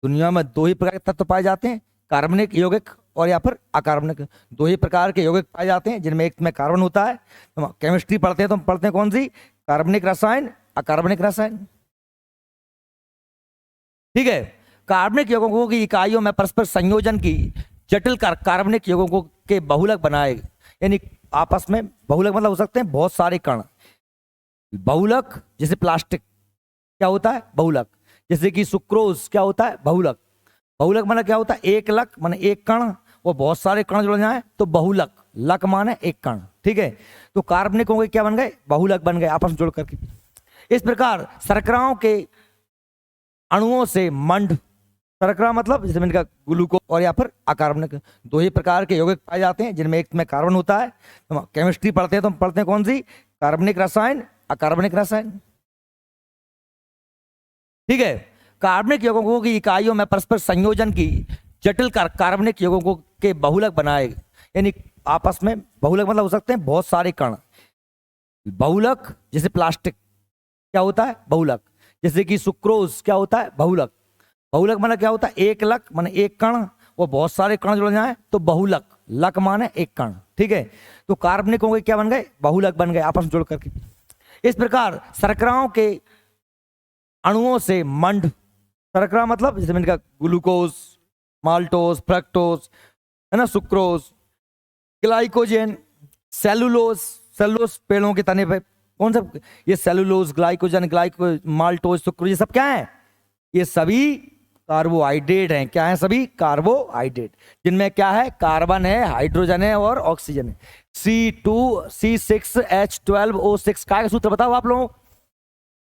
दुनिया में दो ही प्रकार के तत्व पाए जाते हैं, कार्बनिक यौगिक और या फिर अकार्बनिक। दो ही प्रकार के यौगिक पाए जाते हैं, जिनमें एक में कार्बन होता है। तो केमिस्ट्री पढ़ते हैं तो हम पढ़ते हैं कौन सी? कार्बनिक रसायन, अकार्बनिक रसायन। ठीक है। कार्बनिक यौगिकों की इकाइयों में परस्पर संयोजन की जटिल कार्बनिक यौगिकों के बहुलक बनाए, यानी आपस में बहुलक मतलब हो सकते हैं बहुत सारे कण। बहुलक जैसे प्लास्टिक क्या होता है? बहुलक। जैसे कि सुक्रोज क्या होता है? बहुलक। बहुलक माने क्या होता है? एक लक माने एक कण, और बहुत सारे कण जुड़ जाए तो बहुलक। लक माने एक कण। ठीक है। तो कार्बनिकों के क्या बन गए? बहुलक बन गए आपस में जुड़ करके। इस प्रकार शर्कराओं के अणुओं से मंड, शर्करा मतलब जैसे मैंने कहा ग्लूकोज और या फिर अकार्बनिक, दो ही प्रकार के यौगिक पाए जाते हैं, जिनमें एक में कार्बन होता है। तो केमिस्ट्री पढ़ते हैं तो हम पढ़ते हैं कौन सी? कार्बनिक रसायन, अकार्बनिक रसायन। ठीक है। कार्बनिक यौगिकों की इकाइयों में परस्पर संयोजन की जटिल कार्बनिक यौगिकों के बहुलक बनाए, यानी आपस में बहुलक मतलब हो सकते हैं बहुत सारे कण। बहुलक जैसे प्लास्टिक क्या होता है? बहुलक। जैसे कि सुक्रोज क्या होता है? बहुलक। बहुलक माने क्या होता है? एक लक माने एक कण, वो बहुत सारे कण जुड़ जाए तो बहुलक। लक माने एक कण। ठीक है। तो कार्बनिकों के क्या बन गए? बहुलक बन गए आपस में जुड़ करके। इस प्रकार शर्कराओं के अणुओं से मंड, शर्करा मतलब जैसे मैंने कहा ग्लूकोज, माल्टोज, फ्रक्टोज, है ना, सुक्रोज, ग्लाइकोजन, सेलुलोज। सेलुलोज पेड़ों के तने पे कौन सा? ये सेलुलोज, ग्लाइकोजन, माल्टोज, सुक्रोज, ये सब क्या है? ये सभी कार्बोहाइड्रेट हैं। क्या है? सभी कार्बोहाइड्रेट, जिनमें क्या है? कार्बन है, हाइड्रोजन है और ऑक्सीजन है। C2C6H12O6 का सूत्र बताओ आप लोगों को,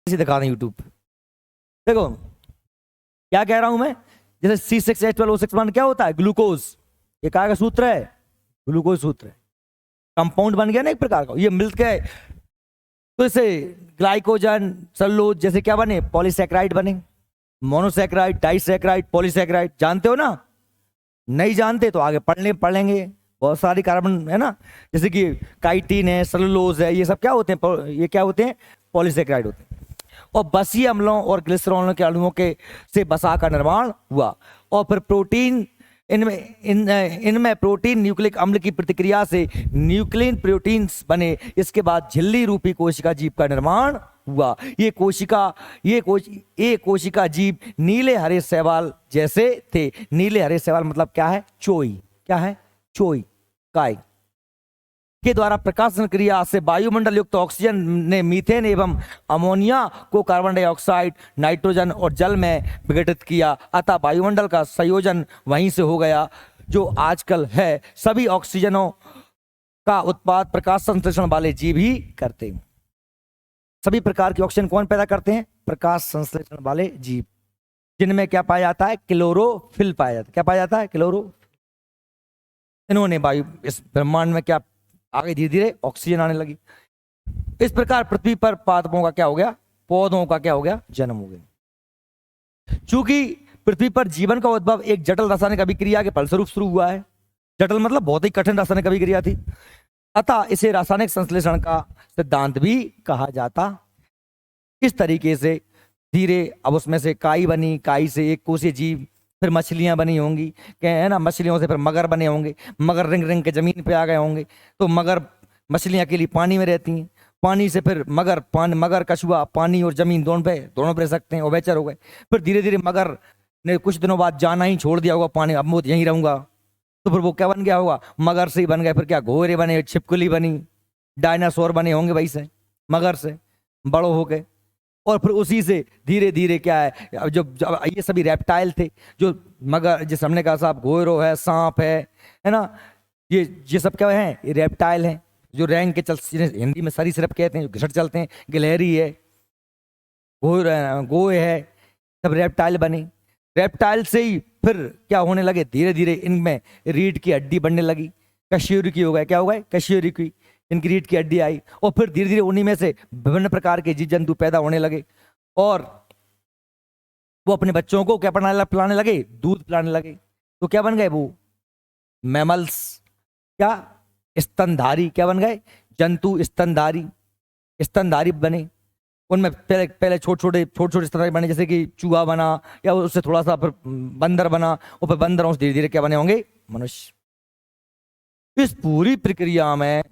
दिखा दें यूट्यूब। देखो क्या कह रहा हूं मैं, जैसे C6H12O6 मान क्या होता है? ग्लूकोज। ये क्या का सूत्र है? ग्लूकोज सूत्र है। कंपाउंड बन गया ना एक प्रकार का, ये मिल के तो इसे ग्लाइकोजन, सेलुलोज जैसे क्या बने? पॉलीसैकेराइड बने। Monosaccharide, disaccharide, polysaccharide. जानते हो ना? नहीं जानते तो आगे पढ़ लेंगे। बहुत सारी कार्बन है ना, जैसे कि काइटिन है, सेलुलोज है, ये सब क्या होते हैं? ये क्या होते हैं? पॉलीसैकेराइड होते हैं। और बसीय अम्लों और ग्लिसरॉलों के अणुओं के से बसा का निर्माण हुआ, और फिर प्रोटीन इनमें प्रोटीन न्यूक्लिक अम्ल की प्रतिक्रिया से न्यूक्लियन प्रोटीन्स बने। इसके बाद झिल्ली रूपी कोशिका जीव का निर्माण हुआ। ये कोशिका जीव नीले हरे शैवाल जैसे थे। नीले हरे शैवाल मतलब क्या है? चोई। क्या है? चोई, काय के द्वारा प्रकाशन क्रिया से वायुमंडल युक्त ऑक्सीजन ने मीथेन एवं अमोनिया को कार्बन डाइऑक्साइड, नाइट्रोजन और जल में विघटित किया। अतः वायुमंडल का संयोजन वहीं से हो गया जो आजकल है। सभी ऑक्सीजनों का उत्पाद प्रकाश संश्लेषण वाले जीव ही करते हैं। सभी प्रकार के ऑक्सीजन कौन पैदा करते हैं? प्रकाश संश्लेषण वाले जीव, जिनमें क्या पाया जाता है? क्लोरोफिल पाया जाता है। क्या पाया जाता है? क्लोरो। इन्होंने वायु, इस ब्रह्मांड में क्या आगे धीरे धीरे ऑक्सीजन आने लगी। इस प्रकार पृथ्वी पर पादपों का क्या हो गया? पौधों का क्या हो गया? जन्म हो गया। चूंकि पृथ्वी पर जीवन का उद्भव एक जटिल रासायनिक अभिक्रिया के फलस्वरूप शुरू हुआ है, जटिल मतलब बहुत ही कठिन रासायनिक अभिक्रिया थी, अतः इसे रासायनिक संश्लेषण का सिद्धांत भी कहा जाता। इस तरीके से धीरे अब उसमें से काई बनी, काई से एक कोशीय जीव, फिर मछलियां बनी होंगी, क्या है ना, मछलियों से फिर मगर बने होंगे, मगर रिंग रिंग के जमीन पे आ गए होंगे, तो मगर मछलियां के लिए पानी में रहती हैं, पानी से फिर मगर, मगर कछुआ पानी और जमीन दोनों पे रह सकते हैं, उभयचर हो गए। फिर धीरे धीरे मगर ने कुछ दिनों बाद जाना ही छोड़ दिया होगा पानी, अब मैं यहीं रहूंगा, तो फिर वो क्या बन गया होगा? मगर से ही बन गए। फिर क्या घोड़े बने, छिपकली बनी, डायनासोर बने होंगे वही से, मगर से बड़ो हो गए। और फिर उसी से धीरे धीरे क्या है, जब ये सभी रेप्टाइल थे, जो मगर, जिस हमने कहा साहब घोड़ो है, सांप है ना, ये सब क्या है? ये रेप्टाइल हैं, जो रैंग के चल, हिंदी में सरीसृप कहते हैं, जो घिसट चलते हैं, गिलहरी है, गोए है, सब रेप्टाइल बने। रेप्टाइल से ही फिर क्या होने लगे? धीरे धीरे इनमें रीढ़ की हड्डी बनने लगी, कशेरुकी हो गए। क्या हो गए? कशेरुकी, इनकी रीढ़ की हड्डी आई, और फिर धीरे धीरे उन्हीं में से विभिन्न प्रकार के जीव जंतु पैदा होने लगे, और वो अपने बच्चों को क्या पिलाने लगे? दूध पिलाने लगे। तो क्या बन गए वो? मैमल्स। क्या? स्तनधारी। क्या बन गए? जंतु स्तनधारी, स्तनधारी बने। उनमें पहले छोटे छोटे स्तनधारी बने, जैसे कि चूहा बना, या उससे थोड़ा सा फिर बंदर बना, और फिर बंदरों से धीरे धीरे क्या बने होंगे? मनुष्य। इस पूरी प्रक्रिया में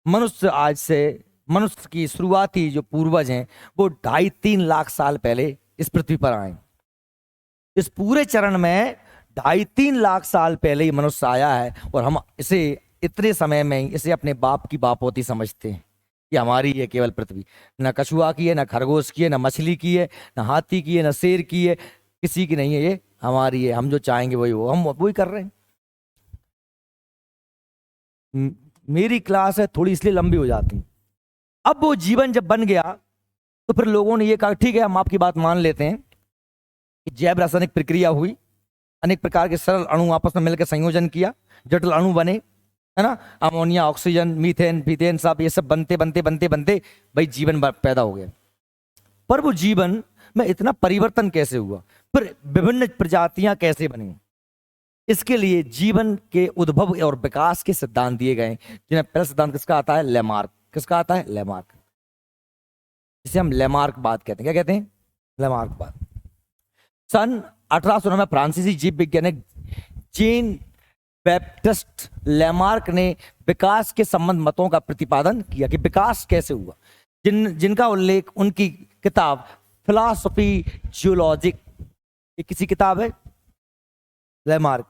मनुष्य, आज से मनुष्य की शुरुआती जो पूर्वज हैं वो 2.5-3 लाख साल पहले इस पृथ्वी पर आए। इस पूरे चरण में 2.5-3 लाख साल पहले ही मनुष्य आया है, और हम इसे इतने समय में ही इसे अपने बाप की बापोती समझते हैं कि हमारी है केवल पृथ्वी। न कछुआ की है, न खरगोश की है, न मछली की है, न हाथी की है, न शेर की है, किसी की नहीं है, ये हमारी है। हम जो चाहेंगे वही हो, हम वही कर रहे हैं। मेरी क्लास है थोड़ी इसलिए लंबी हो जाती। अब वो जीवन जब बन गया तो फिर लोगों ने ये कहा ठीक है, हम आपकी बात मान लेते हैं कि जैव रासायनिक प्रक्रिया हुई, अनेक प्रकार के सरल अणु आपस में मिलकर संयोजन किया, जटिल अणु बने, है ना, अमोनिया, ऑक्सीजन, मीथेन, पीथेन, सब ये सब बनते बनते बनते बनते भाई जीवन पैदा हो गया। पर वो जीवन में इतना परिवर्तन कैसे हुआ? फिर विभिन्न प्रजातियां कैसे बनी? इसके लिए जीवन के उद्भव और विकास के सिद्धांत दिए गए, जिन्हें पहला सिद्धांत किसका आता है? लेमार्क। किसका आता है? लेमार्क, जिसे हम लेमार्क बात कहते हैं। क्या कहते हैं? लेमार्क बात। सन 1809 में फ्रांसीसी जीव वैज्ञानिक जीन बैप्टिस्ट लेमार्क ने विकास के संबंध मतों का प्रतिपादन किया कि विकास कैसे हुआ, जिनका उल्लेख उनकी किताब फिलॉसफी जियोलॉजिक, ये किसी किताब है लेमार्क,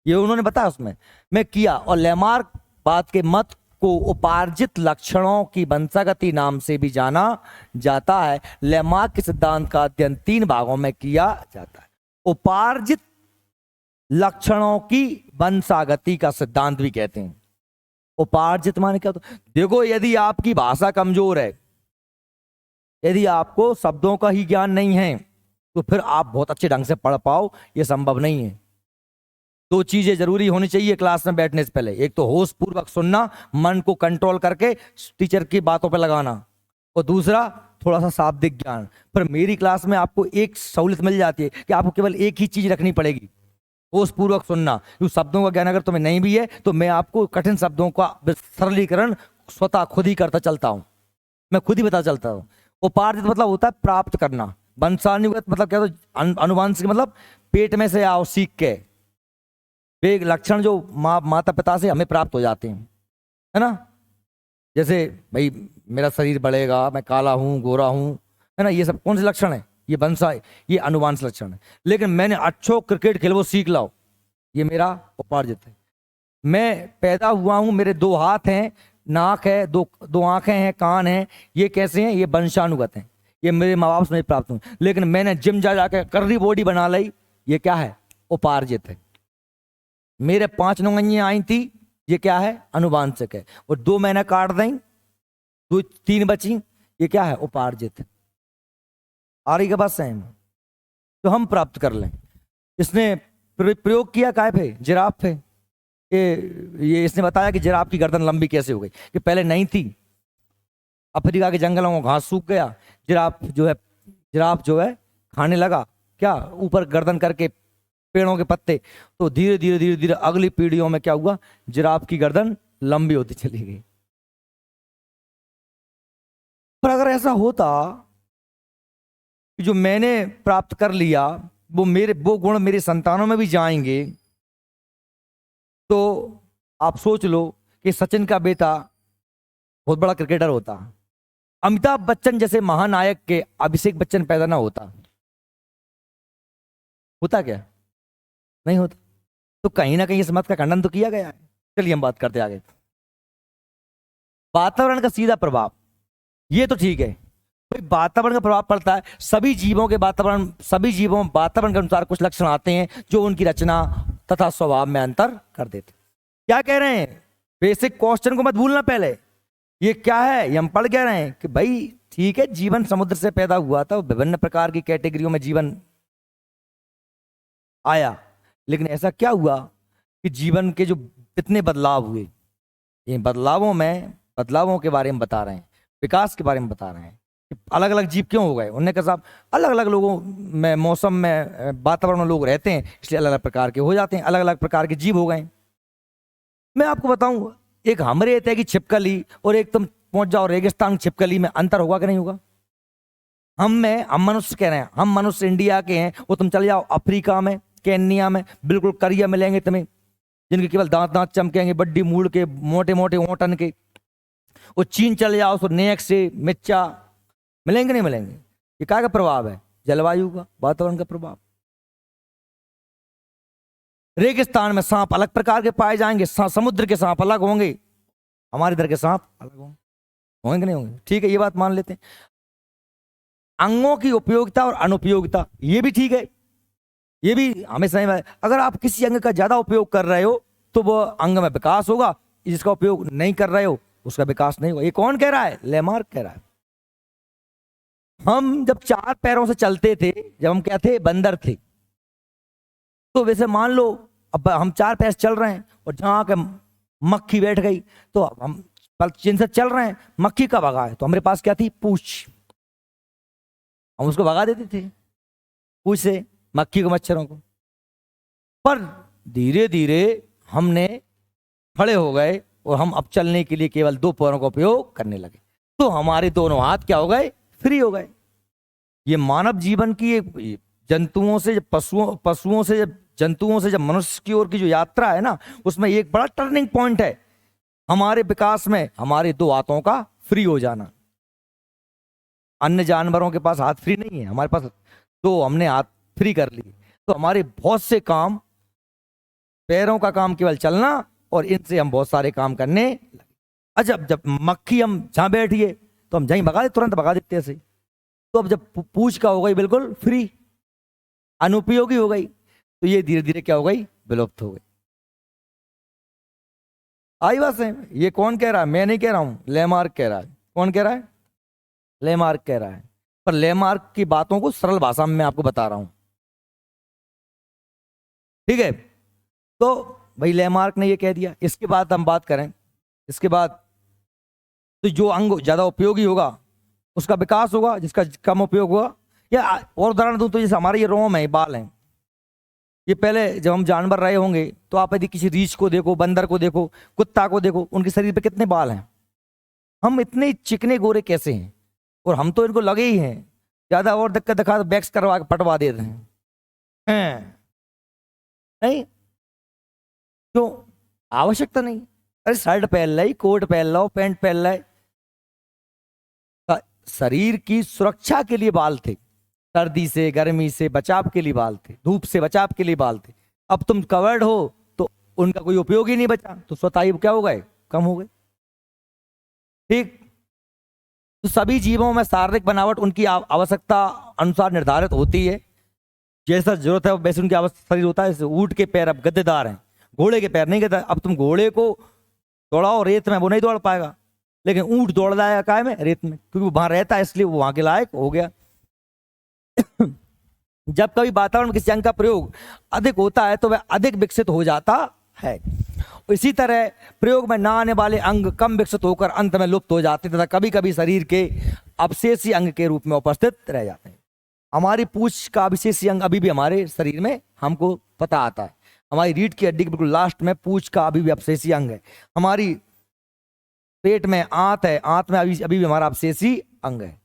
ये उन्होंने बताया उसमें मैं किया। और लेमार्क बात के मत को उपार्जित लक्षणों की वंशागति नाम से भी जाना जाता है। लेमार्क के सिद्धांत का अध्ययन 3 भागों में किया जाता है। उपार्जित लक्षणों की वंशागति का सिद्धांत भी कहते हैं। उपार्जित माने क्या? तो देखो, यदि आपकी भाषा कमजोर है, यदि आपको शब्दों का ही ज्ञान नहीं है, तो फिर आप बहुत अच्छे ढंग से पढ़ पाओ, यह संभव नहीं है। 2 चीजें जरूरी होनी चाहिए क्लास में बैठने से पहले। एक तो होश पूर्वक सुनना, मन को कंट्रोल करके टीचर की बातों पे लगाना, और दूसरा थोड़ा सा शाब्दिक ज्ञान। पर मेरी क्लास में आपको एक सहूलियत मिल जाती है कि आपको केवल एक ही चीज रखनी पड़ेगी, होश पूर्वक सुनना। क्योंकि शब्दों का ज्ञान अगर तुम्हें नहीं भी है तो मैं आपको कठिन शब्दों का सरलीकरण स्वतः खुद ही करता चलता हूं, मैं खुद ही बता चलता हूं। उपार्जित मतलब होता है प्राप्त करना, वंशानुगत मतलब क्या? तो अनुवांशिक मतलब पेट में से आओ सीख के, वे लक्षण जो माता पिता से हमें प्राप्त हो जाते हैं, है ना। जैसे भाई मेरा शरीर बढ़ेगा, मैं काला हूं, गोरा हूं, है ना, ये सब कौन से लक्षण है? ये वंशा, ये अनुवांश लक्षण है। लेकिन मैंने अच्छो क्रिकेट खेल वो सीख लाओ, ये मेरा उपार्जित है। मैं पैदा हुआ हूं, मेरे 2 हाथ हैं, नाक है, दो आंखें हैं, कान हैं, ये कैसे हैं? ये वंशानुगत हैं, ये मेरे माँ बाप से नहीं प्राप्त हुए। लेकिन मैंने जिम जा जाकर कर्री बॉडी बना ली, ये क्या है? उपार्जित है। मेरे 5 नौंगनियां आई थी ये क्या है, अनुवांशिक है। और 2 मैंने काट दें, 2 3 बची, ये क्या है, उपार्जित। आ रही के बाद सेम तो हम प्राप्त कर लें। इसने प्रयोग किया काय पे, जिराफ पे। ये इसने बताया कि जिराफ की गर्दन लंबी कैसे हो गई, कि पहले नहीं थी, अफ्रीका के जंगलों में घास सूख गया, जिराफ जो है खाने लगा क्या, ऊपर गर्दन करके पेड़ों के पत्ते, तो धीरे धीरे धीरे धीरे अगली पीढ़ियों में क्या हुआ, जिराफ की गर्दन लंबी होती चली गई। पर अगर ऐसा होता कि जो मैंने प्राप्त कर लिया वो गुण मेरे संतानों में भी जाएंगे, तो आप सोच लो कि सचिन का बेटा बहुत बड़ा क्रिकेटर होता, अमिताभ बच्चन जैसे महानायक के अभिषेक बच्चन पैदा ना होता क्या, नहीं होता। तो कहीं ना कहीं इस मत का खंडन तो किया गया है। चलिए हम बात करते आगे। वातावरण का सीधा प्रभाव, ये तो ठीक है भाई, वातावरण का प्रभाव पड़ता है। सभी जीवों वातावरण के अनुसार कुछ लक्षण आते हैं जो उनकी रचना तथा स्वभाव में अंतर कर देते। क्या कह रहे हैं, बेसिक क्वेश्चन को मत भूलना। पहले ये क्या है, ये हम पढ़ कह रहे हैं कि भाई ठीक है, जीवन समुद्र से पैदा हुआ था, विभिन्न प्रकार की कैटेगरियों में जीवन आया, लेकिन ऐसा क्या हुआ कि जीवन के जो कितने बदलाव हुए, ये बदलावों के बारे में बता रहे हैं, विकास के बारे में बता रहे हैं। अलग अलग जीव क्यों हो गए, उन्होंने कहा साहब अलग अलग लोगों में, मौसम में, वातावरण में लोग रहते हैं, इसलिए अलग अलग प्रकार के हो जाते हैं, अलग अलग प्रकार के जीव हो गए। मैं आपको बताऊं, एक हमरे रहते की छिपकली और एक तुम पहुंच जाओ रेगिस्तान छिपकली में, अंतर होगा कि नहीं होगा। हम मनुष्य कह रहे हैं, हम मनुष्य इंडिया के हैं, वो तुम चले जाओ अफ्रीका में, केन्या में, बिल्कुल करिया मिलेंगे तुम्हें, जिनके केवल दांत चमकेंगे, बड्डी मूड़ के, मोटे मोटे ओंटन के। वो चीन चले जाओ तो नेक से मिर्चा मिलेंगे, नहीं मिलेंगे। ये क्या का प्रभाव है, जलवायु का, वातावरण का प्रभाव। रेगिस्तान में सांप अलग प्रकार के पाए जाएंगे, समुद्र के सांप अलग होंगे, हमारे इधर के सांप अलग होंगे कि नहीं होंगे। ठीक है, ये बात मान लेते हैं। अंगों की उपयोगिता और अनुपयोगिता, ये भी ठीक है, ये भी हमें समझ में। अगर आप किसी अंग का ज्यादा उपयोग कर रहे हो तो वो अंग में विकास होगा, जिसका उपयोग नहीं कर रहे हो उसका विकास नहीं होगा। ये कौन कह रहा है, लेमार्क कह रहा है। हम जब 4 पैरों से चलते थे, जब हम क्या थे, बंदर थे, तो वैसे मान लो अब हम 4 पैर चल रहे हैं और जहां के मक्खी बैठ गई, तो हम जिनसे चल रहे हैं, मक्खी का भगा है, तो हमारे पास क्या थी, पूंछ, हम उसको भगा देते थे पूंछ से, मक्खी को, मच्छरों को। पर धीरे धीरे हमने खड़े हो गए और हम अब चलने के लिए केवल 2 पैरों का उपयोग करने लगे, तो हमारे दोनों हाथ क्या हो गए, फ्री हो गए। ये मानव जीवन की जंतुओं से, पशुओं से, जंतुओं से जब मनुष्य की ओर की जो यात्रा है ना, उसमें एक बड़ा टर्निंग पॉइंट है हमारे विकास में, हमारे 2 हाथों का फ्री हो जाना। अन्य जानवरों के पास हाथ फ्री नहीं है, हमारे पास 2 हमने हाथ फ्री कर लिए, तो हमारे बहुत से काम, पैरों का काम केवल चलना, और इनसे हम बहुत सारे काम करने लगे। अच्छा, जब मक्खी हम जहां बैठिए तो हम जहीं भगा दे, तुरंत भगा देते ऐसे। तो अब जब पूंछ का हो गई बिल्कुल फ्री, अनुपयोगी हो गई, तो ये धीरे धीरे क्या हो गई, विलुप्त हो गई। आई बात है। ये कौन कह रहा है, मैं नहीं कह रहा हूं, लेमार्क कह रहा है। कौन कह रहा है, लेमार्क कह रहा है। पर लेमार्क की बातों को सरल भाषा में मैं आपको बता रहा हूं, ठीक है। तो भाई लेमार्क ने ये कह दिया। इसके बाद हम बात करें, इसके बाद तो जो अंग ज्यादा उपयोगी होगा उसका विकास होगा, जिसका कम उपयोग होगा। या और उदाहरण दूं तो जैसे हमारे ये रोम है, बाल हैं, ये पहले जब हम जानवर रहे होंगे तो आप यदि किसी रीछ को देखो, बंदर को देखो, कुत्ता को देखो, उनके शरीर पे कितने बाल हैं। हम इतने चिकने गोरे कैसे हैं, और हम तो इनको लगे ही हैं, ज्यादा और दिक्कत दिखा तो वैक्स करवा के पटवा देते हैं, नहीं तो आवश्यकता नहीं। अरे शर्ट पहन लाई, कोट पहन लो, पैंट पहन लाई, शरीर की सुरक्षा के लिए बाल थे, सर्दी से, गर्मी से बचाव के लिए बाल थे, धूप से बचाव के लिए बाल थे। अब तुम कवर्ड हो तो उनका कोई उपयोग ही नहीं बचा, तो स्वतः ही क्या हो गए, कम हो गए। ठीक, तो सभी जीवों में शारीरिक बनावट उनकी आवश्यकता अनुसार निर्धारित होती है, जैसा जरूरत है वैसे उनकी शरीर होता है। जैसे ऊंट के पैर अब गद्देदार हैं, घोड़े के पैर नहीं गद्देदार। अब तुम घोड़े को दौड़ाओ रेत में, वो नहीं दौड़ पाएगा। लेकिन ऊंट दौड़ जाएगा काय में, रेत में, क्योंकि वो वहां रहता है, इसलिए वो वहां के लायक हो गया। जब कभी वातावरण में किसी अंग का प्रयोग अधिक होता है तो वह अधिक विकसित हो जाता है। इसी तरह प्रयोग में न आने वाले अंग कम विकसित होकर अंत में लुप्त हो जाते हैं तथा कभी कभी शरीर के अवशेषी अंग के रूप में उपस्थित रह जाते हैं। हमारी पूंछ का अवशेषी अंग अभी भी हमारे शरीर में हमको पता आता है। हमारी रीढ़ की हड्डी के बिल्कुल लास्ट में पूंछ का अभी भी अवशेषी अंग है। हमारी पेट में आंत है, आंत में अभी भी हमारा अवशेषी अंग है।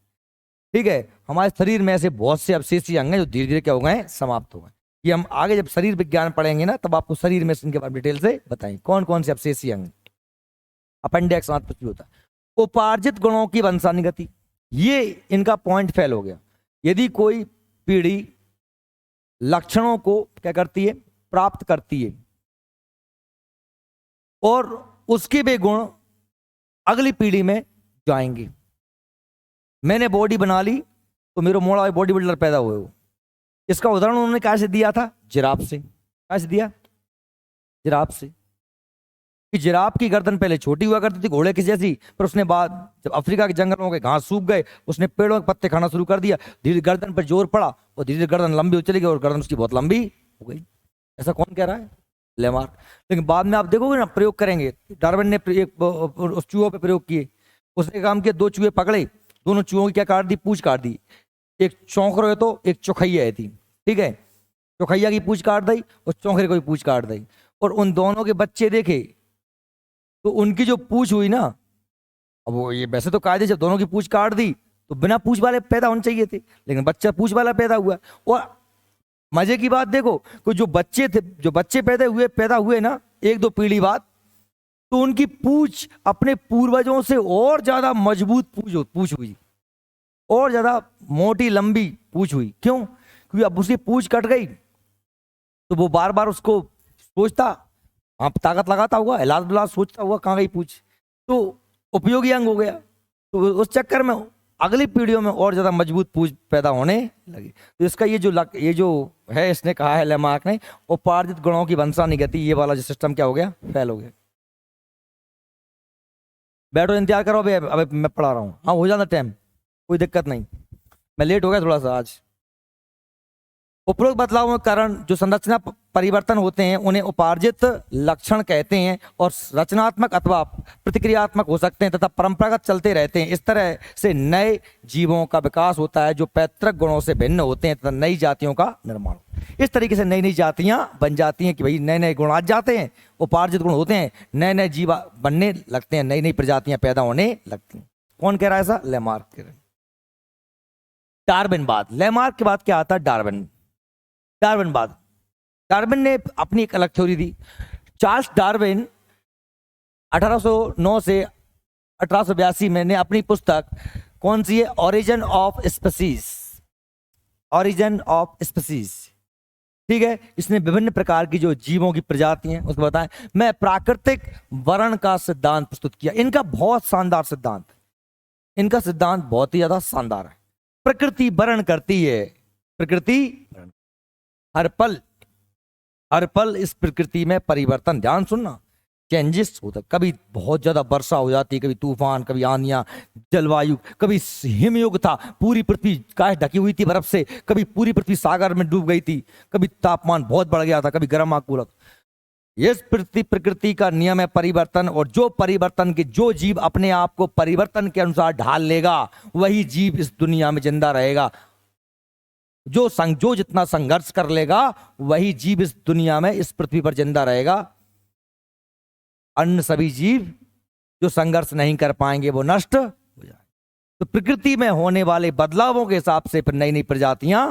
ठीक है, हमारे शरीर में ऐसे बहुत से अवशेषी अंग हैं जो धीरे धीरे क्या हो गए हैं, समाप्त हो गए। ये हम आगे जब शरीर विज्ञान पढ़ेंगे ना, तब आपको शरीर में इनके बारे में डिटेल से बताएंगे कौन कौन से अवशेषी अंग। अपेंडिक्स आंत कुछ भी होता है। उपार्जित गुणों की वंशानुगति, ये इनका पॉइंट फेल हो गया। यदि कोई पीढ़ी लक्षणों को क्या करती है, प्राप्त करती है, और उसके वे गुण अगली पीढ़ी में जाएंगे। मैंने बॉडी बना ली तो मेरे मोड़ा हुआ बॉडी बिल्डर पैदा हुए हो। इसका उदाहरण उन्होंने कहा से दिया था, जिराफ से। कहा से दिया, जिराफ से। कि जिराफ की गर्दन पहले छोटी हुआ करती थी घोड़े की जैसी, पर उसने बाद जब अफ्रीका के जंगलों के घास सूख गए, उसने पेड़ों के पत्ते खाना शुरू कर दिया, धीरे गर्दन पर जोर पड़ा और धीरे गर्दन लंबी हो चली गई और गर्दन उसकी बहुत लंबी हो गई। ऐसा कौन कह रहा है, लेमार्क। लेकिन बाद में आप देखोगे ना, प्रयोग करेंगे, डार्विन ने उस चूहों पर प्रयोग किए। उसने काम किया, 2 चूहे पकड़े, दोनों चूहों की क्या काट दी, पूंछ काट दी। एक चौंकरो है तो एक चौखैया है थी। ठीक है, चौखैया की पूंछ काट दी और चौंकरे को भी पूंछ काट दी। और उन दोनों के बच्चे देखे तो उनकी जो पूंछ हुई ना, अब वो ये वैसे तो कायदे जब दोनों की पूंछ काट दी तो बिना पूंछ वाले पैदा होने चाहिए थे, लेकिन बच्चा पूंछ वाला पैदा हुआ। और मजे की बात देखो, कि जो बच्चे थे, जो बच्चे पैदा हुए ना 1-2 पीढ़ी बाद, तो उनकी पूंछ अपने पूर्वजों से और ज्यादा मजबूत पूंछ हुई, और ज्यादा मोटी लंबी पूंछ हुई। क्यों? क्योंकि अब उसकी पूंछ कट गई तो वो बार बार उसको सोचता, आप ताकत लगाता हुआ, इलाज बिलाज सोचता हुआ कहाँ गई पूंछ, तो उपयोगी अंग हो गया। तो उस चक्कर में अगली पीढ़ियों में और ज्यादा मजबूत पूंछ पैदा होने लगी। तो इसका ये जो है, इसने कहा है लेमार्क ने, उपार्जित गुणों की वंशानुगति, ये वाला जो सिस्टम क्या हो गया, फेल हो गया। बैठो, इंतजार करो, अबे मैं पढ़ा रहा हूँ। हाँ, हो जाना टाइम, कोई दिक्कत नहीं, मैं लेट हो गया थोड़ा सा आज। उपरोक्त बदलावों के कारण जो संरचना परिवर्तन होते हैं उन्हें उपार्जित लक्षण कहते हैं, और रचनात्मक अथवा प्रतिक्रियात्मक हो सकते हैं तथा परंपरागत चलते रहते हैं। इस तरह से नए जीवों का विकास होता है जो पैतृक गुणों से भिन्न होते हैं तथा नई जातियों का निर्माण। इस तरीके से नई नई जातियां बन जाती हैं कि भाई नए नए गुण आ जाते हैं, उपार्जित गुण होते हैं, नए नए जीव बनने लगते हैं, नई नई प्रजातियां पैदा होने लगती हैं। कौन कह रहा है ऐसा? लेमार्क कह रहे हैं। डार्विनवाद, लेमार्क के बाद क्या आता है? डार्विनवाद। डार्विन ने अपनी एक अलग थ्योरी दी। चार्ल्स डार्विन 1809 से 1882 में ने अपनी पुस्तक कौन सी है, origin of species, origin of species, ठीक है, इसने विभिन्न प्रकार की जो जीवों की प्रजाति हैं उसको बताएं। मैं प्राकृतिक वर्ण का सिद्धांत प्रस्तुत किया। इनका बहुत शानदार सिद्धांत, इनका सिद्धांत बहुत ही ज्यादा शानदार है। प्रकृति वर्ण करती है, प्रकृति हर पल इस प्रकृति में परिवर्तन, ध्यान सुनना, चेंजेस होता है। कभी बहुत ज्यादा वर्षा हो जाती है, कभी तूफान, कभी आंधियां, जलवायु, कभी हिमयुग था, पूरी पृथ्वी काश ढकी हुई थी बर्फ से, कभी पूरी पृथ्वी सागर में डूब गई थी, कभी तापमान बहुत बढ़ गया था, कभी गर्म आग। ये प्रकृति का नियम है परिवर्तन, और जो परिवर्तन के जो जीव अपने आप को परिवर्तन के अनुसार ढाल लेगा वही जीव इस दुनिया में जिंदा रहेगा। जो जितना संघर्ष कर लेगा वही जीव इस दुनिया में, इस पृथ्वी पर जिंदा रहेगा। अन्य सभी जीव जो संघर्ष नहीं कर पाएंगे वो नष्ट हो जाएंगे। तो प्रकृति में होने वाले बदलावों के हिसाब से फिर नई नई प्रजातियां।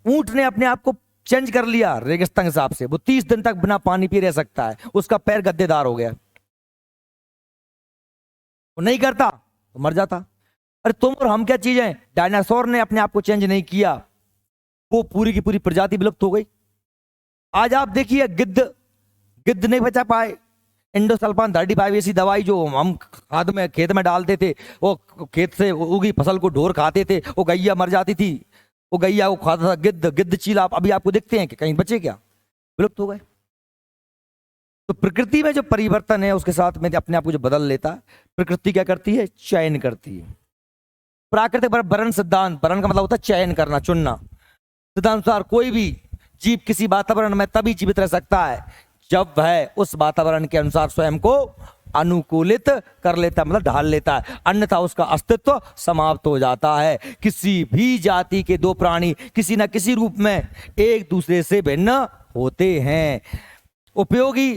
ऊंट ने अपने आप को चेंज कर लिया रेगिस्तान के हिसाब से, वो 30 दिन तक बिना पानी पी रह सकता है, उसका पैर गद्देदार हो गया, वो नहीं करता तो मर जाता। अरे तुम और हम क्या चीज हैं? डायनासोर ने अपने आप को चेंज नहीं किया, वो पूरी की पूरी प्रजाति विलुप्त हो गई। आज आप देखिए गिद्ध नहीं बचा पाए। इंडोसल्फान 35 ऐसी दवाई जो हम खाद में खेत में डालते थे, वो खेत से उगी फसल को ढोर खाते थे, वो गैया मर जाती थी, वो गैया को खाता था गिद्ध चील। अभी आपको दिखते हैं कि कहीं बचे क्या? विलुप्त हो गए। तो प्रकृति में जो परिवर्तन है उसके साथ में अपने आप को जो बदल लेता है, प्रकृति क्या करती है? चयन करती है। प्राकृतिक वरण सिद्धांत, वरण का मतलब होता है चयन करना, चुनना। सिद्धांतानुसार कोई भी जीव किसी वातावरण में तभी जीवित रह सकता है जब वह उस वातावरण के अनुसार स्वयं को अनुकूलित कर लेता है, मतलब ढाल लेता है, अन्यथा उसका अस्तित्व समाप्त हो जाता है। किसी भी जाति के दो प्राणी किसी न किसी रूप में एक दूसरे से भिन्न होते हैं। उपयोगी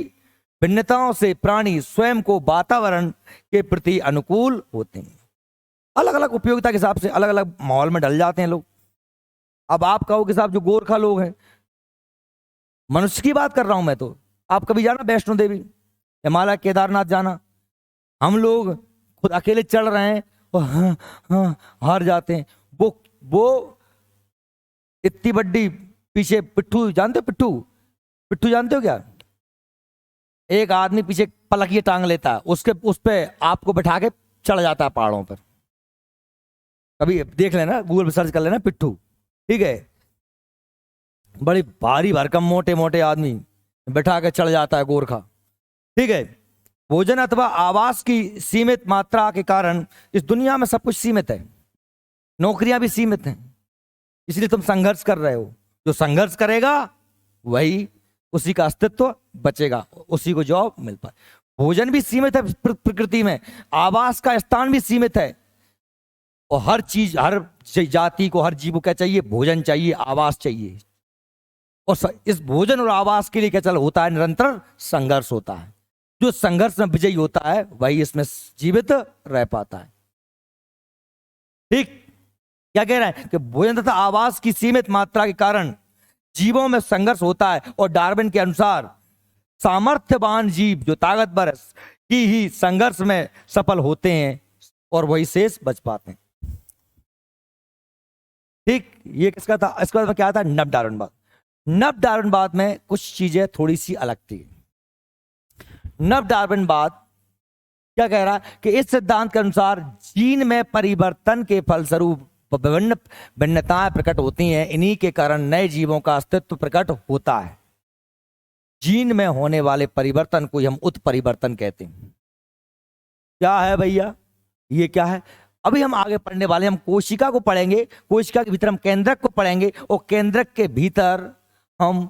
भिन्नताओं से प्राणी स्वयं को वातावरण के प्रति अनुकूल होते हैं। अलग अलग उपयोगिता के हिसाब से अलग अलग माहौल में ढल जाते हैं लोग। अब आप कहो कि साहब जो गोरखा लोग हैं, मनुष्य की बात कर रहा हूं मैं, तो आप कभी जाना वैष्णो देवी, हिमालय, केदारनाथ जाना? हम लोग खुद अकेले चढ़ रहे हैं और हार जाते हैं। वो इतनी बड़ी पीछे पिट्ठू, जानते हो पिट्ठू? पिट्ठू जानते हो क्या? एक आदमी पीछे पलकिए टांग लेता है, उस पे आपको बैठा के चढ़ जाता है पहाड़ों पर। कभी देख लेना, गूगल पर सर्च कर लेना पिट्ठू, ठीक है? बड़ी भारी भरकम मोटे मोटे आदमी बैठा के चढ़ जाता है गोरखा, ठीक है? भोजन अथवा आवास की सीमित मात्रा के कारण इस दुनिया में सब कुछ सीमित है, नौकरियां भी सीमित हैं, इसलिए तुम संघर्ष कर रहे हो। जो संघर्ष करेगा वही, उसी का अस्तित्व बचेगा, उसी को जॉब मिल पाए। भोजन भी सीमित है प्रकृति में, आवास का स्थान भी सीमित है, और हर चीज, हर जाति को, हर जीव को क्या चाहिए? भोजन चाहिए, आवास चाहिए। और इस भोजन और आवास के लिए क्या चल होता है? निरंतर संघर्ष होता है। जो संघर्ष में विजयी होता है वही इसमें जीवित रह पाता है, ठीक? क्या कह रहा है कि भोजन तथा आवास की सीमित मात्रा के कारण जीवों में संघर्ष होता है, और डार्विन के अनुसार सामर्थ्यवान जीव जो ताकतवर की ही संघर्ष में सफल होते हैं और वही शेष बच पाते हैं, ठीक? ये किसका था? इसका क्या था? नव डार्विनवाद। नव डार्विनवाद में कुछ चीजें थोड़ी सी अलग थी। नव डार्विनवाद क्या कह रहा है कि इस सिद्धांत के अनुसार जीन में परिवर्तन के फलस्वरूप विभिन्न भिन्नताएं प्रकट होती हैं, इन्हीं के कारण नए जीवों का अस्तित्व प्रकट होता है। जीन में होने वाले परिवर्तन को हम उत्परिवर्तन कहते हैं। क्या है भैया? ये क्या है? अभी हम आगे पढ़ने वाले, हम कोशिका को पढ़ेंगे, कोशिका के भीतर हम केंद्रक को पढ़ेंगे, और केंद्रक के भीतर हम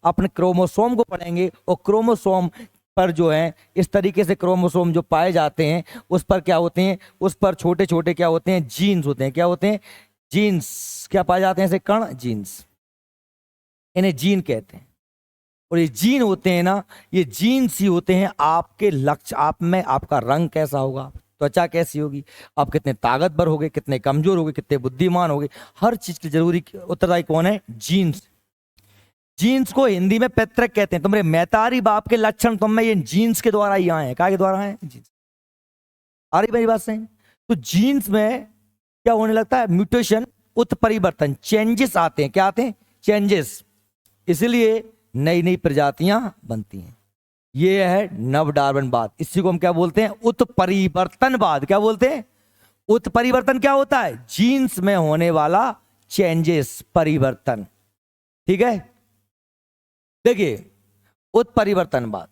अपने क्रोमोसोम को पढ़ेंगे, और क्रोमोसोम पर जो है इस तरीके से क्रोमोसोम जो पाए जाते हैं उस पर क्या होते हैं? उस पर छोटे छोटे क्या होते हैं? जीन्स होते हैं। क्या होते हैं? जीन्स। क्या पाए जाते हैं ऐसे कण? जीन्स। इन्हें जीन कहते हैं। और ये जीन होते हैं ना, ये जीन्स ही होते हैं आपके लक्ष्य। आप में आपका रंग कैसा होगा, त्वचा कैसी होगी, आप कितने ताकतवर होगे, कितने कमजोर होगे, कितने बुद्धिमान होगे, हर चीज की जरूरी उत्तरदायी कौन है? जीन्स। जीन्स को हिंदी में पैतृक कहते हैं। तुम्हारे मैतारी बाप के लक्षण तुम में ये जीन्स के द्वारा ही आए हैं। क्या के द्वारा आए? जीन्स। आ रही मेरी बात से? तो जीन्स में क्या होने लगता है? म्यूटेशन, उत्परिवर्तन, चेंजेस आते हैं। क्या आते हैं? चेंजेस। इसलिए नई नई प्रजातियां बनती हैं। ये है नव डार्विनवाद। इसी को हम क्या बोलते हैं? उत्परिवर्तनवाद। क्या बोलते हैं? उत्परिवर्तन क्या होता है? जीन्स में होने वाला चेंजेस, परिवर्तन, ठीक है? देखिए, उत्परिवर्तनवाद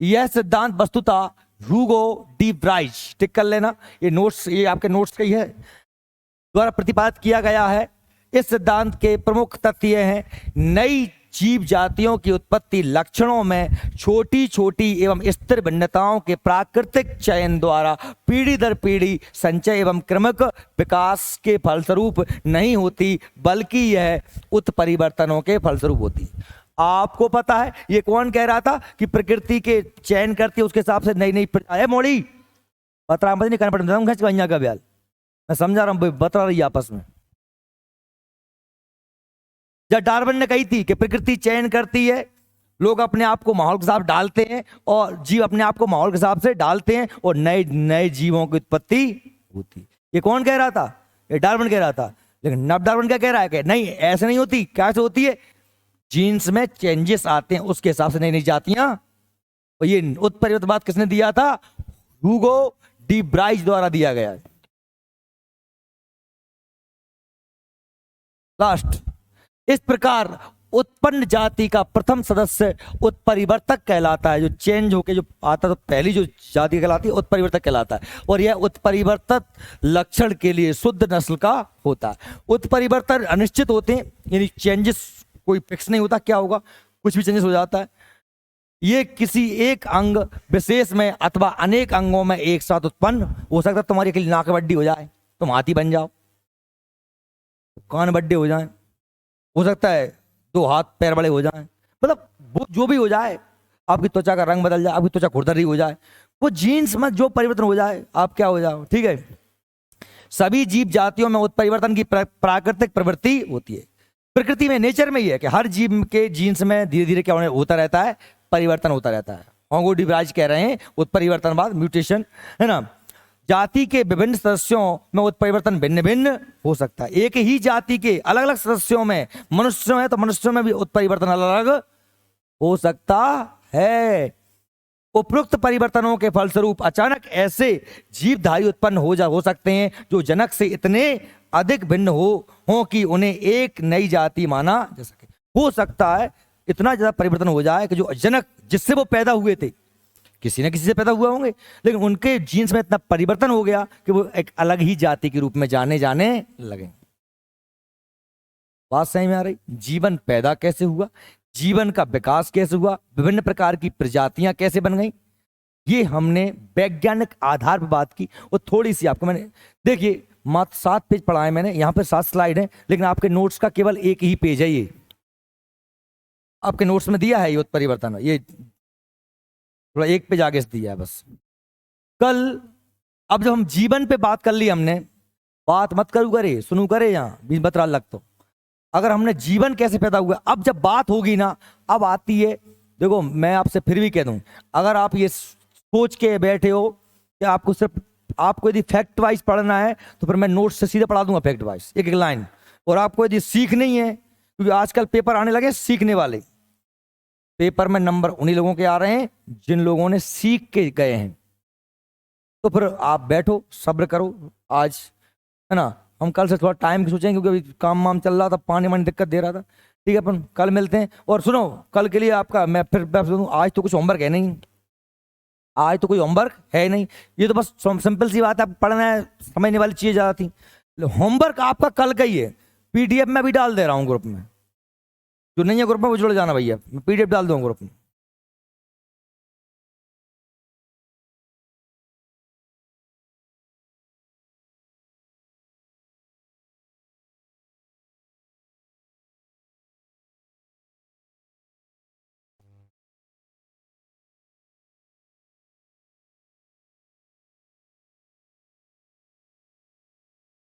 यह सिद्धांत वस्तुतः ह्यूगो डी ब्राइज, टिक कर लेना, ये नोट्स, ये आपके नोट्स का ही है, द्वारा प्रतिपादित किया गया है। इस सिद्धांत के प्रमुख तथ्य यह हैं: नई जीव जातियों की उत्पत्ति लक्षणों में छोटी छोटी एवं स्थिर भिन्नताओं के प्राकृतिक चयन द्वारा पीढ़ी दर पीढ़ी संचय एवं क्रमिक विकास के फलस्वरूप नहीं होती, बल्कि यह उत्परिवर्तनों के फलस्वरूप होती। आपको पता है ये कौन कह रहा था कि प्रकृति के चयन करती है, उसके हिसाब से नई नई है मोड़ी बता नहीं करना पड़ता का ब्याल। मैं समझा रहा हूं, बता रही आपस में। जब डार्विन ने कही थी कि प्रकृति चयन करती है, लोग अपने आप को माहौल के हिसाब डालते हैं, और जीव अपने आप को माहौल के हिसाब से डालते हैं, और नए नए जीवों की उत्पत्ति होती। ये कौन कह रहा था? ये डार्विन कह रहा था। लेकिन नव डार्विन क्या कह रहा है कि नहीं, ऐसे नहीं होती। कैसे होती है? जीन्स में चेंजेस आते हैं, उसके हिसाब से नई नई जातियां। और ये उत्परिवर्तनवाद किसने दिया था? ह्यूगो डी ब्राइज द्वारा दिया गया है। लास्ट, इस प्रकार उत्पन्न जाति का प्रथम सदस्य उत्परिवर्तक कहलाता है। जो चेंज होके जो आता है तो पहली जो जाति कहलाती है उत्परिवर्तक कहलाता है। और यह उत्परिवर्तक लक्षण के लिए शुद्ध नस्ल का होता है। उत्परिवर्तन अनिश्चित होते हैं, यानी चेंजेस कोई फिक्स नहीं होता, क्या होगा कुछ भी चेंजेस हो जाता है। ये किसी एक अंग विशेष में अथवा अनेक अंगों में एक साथ उत्पन्न हो सकता है। तुम्हारी अकेली नाक बड्डी हो जाए, तुम हाथी बन जाओ, कान बड्डे हो जाए, हो सकता है 2 हाथ पैर बड़े हो जाएं, मतलब वो जो भी हो जाए, आपकी त्वचा का रंग बदल जाए, आपकी त्वचा खुरदरी हो जाए, वो जीन्स में जो परिवर्तन हो जाए, आप क्या हो जाओ, ठीक है। सभी जीव जातियों में उत्परिवर्तन की प्राकृतिक प्रवृत्ति होती है। प्रकृति में, नेचर में ही है कि हर जीव के जीन्स में धीरे धीरे क्या होता रहता है, परिवर्तन होता रहता है। होंगो डिवराज कह रहे हैं उत्परिवर्तनवाद, म्यूटेशन, है ना। जाति के विभिन्न सदस्यों में उत्परिवर्तन भिन्न भिन्न हो सकता है। एक ही जाति के अलग अलग सदस्यों में, मनुष्यों में तो मनुष्यों में भी उत्परिवर्तन अलग अलग हो सकता है। उपरोक्त परिवर्तनों के फलस्वरूप अचानक ऐसे जीवधारी उत्पन्न हो सकते हैं जो जनक से इतने अधिक भिन्न हो कि उन्हें एक नई जाति माना जा सके। हो सकता है इतना ज्यादा परिवर्तन हो जाए कि जो जनक जिससे वो पैदा हुए थे, किसी न किसी से पैदा हुए होंगे, लेकिन उनके जीन्स में इतना परिवर्तन हो गया कि वो एक अलग ही जाति के रूप में जाने लगे। बात सही में आ रही? जीवन पैदा कैसे हुआ, जीवन का विकास कैसे हुआ, विभिन्न प्रकार की प्रजातियां कैसे बन गई, ये हमने वैज्ञानिक आधार पर बात की। और थोड़ी सी आपको मैंने, देखिए मात्र 7 पेज पढ़ाए मैंने, यहां पर 7 स्लाइड हैं, लेकिन आपके नोट्स का केवल एक ही पेज है। ये आपके नोट्स में दिया है, ये उत्परिवर्तन, ये थोड़ा एक पेज आगे से दिया है बस। कल अब जब हम जीवन पे बात कर ली हमने, बात मत करू करे, सुनू करे, यहाँ 20-12 लग तो अगर हमने जीवन कैसे पैदा हुआ, अब जब बात होगी ना, अब आती है। देखो मैं आपसे फिर भी कह दूं, अगर आप ये सोच के बैठे हो कि आपको सिर्फ आपको यदि फैक्ट वाइज पढ़ना है तो फिर मैं नोट्स से सीधे पढ़ा दूंगा फैक्ट वाइज, एक एक लाइन। और आपको यदि सीख नहीं है, क्योंकि आजकल पेपर आने लगे सीखने वाले, पेपर में नंबर उन्हीं लोगों के आ रहे हैं जिन लोगों ने सीख के गए हैं। तो फिर आप बैठो, सब्र करो, आज है ना। हम कल से थोड़ा टाइम की सोचेंगे क्योंकि अभी काम वाम चल रहा था, पानी वानी दिक्कत दे रहा था, ठीक है। अपन कल मिलते हैं। और सुनो, कल के लिए आपका मैं फिर आज तो कुछ होमवर्क है नहीं, आज तो कोई होमवर्क है नहीं, ये तो बस सिंपल सी बात है, पढ़ना है, समझने वाली चीज़ ज़्यादा थी। होमवर्क आपका कल का ही है, PDF में भी डाल दे रहा हूँ ग्रुप में, जो नहीं है ग्रुप में वो जुड़ जाना भैया, मैं PDF डाल दूंगा ग्रुप में।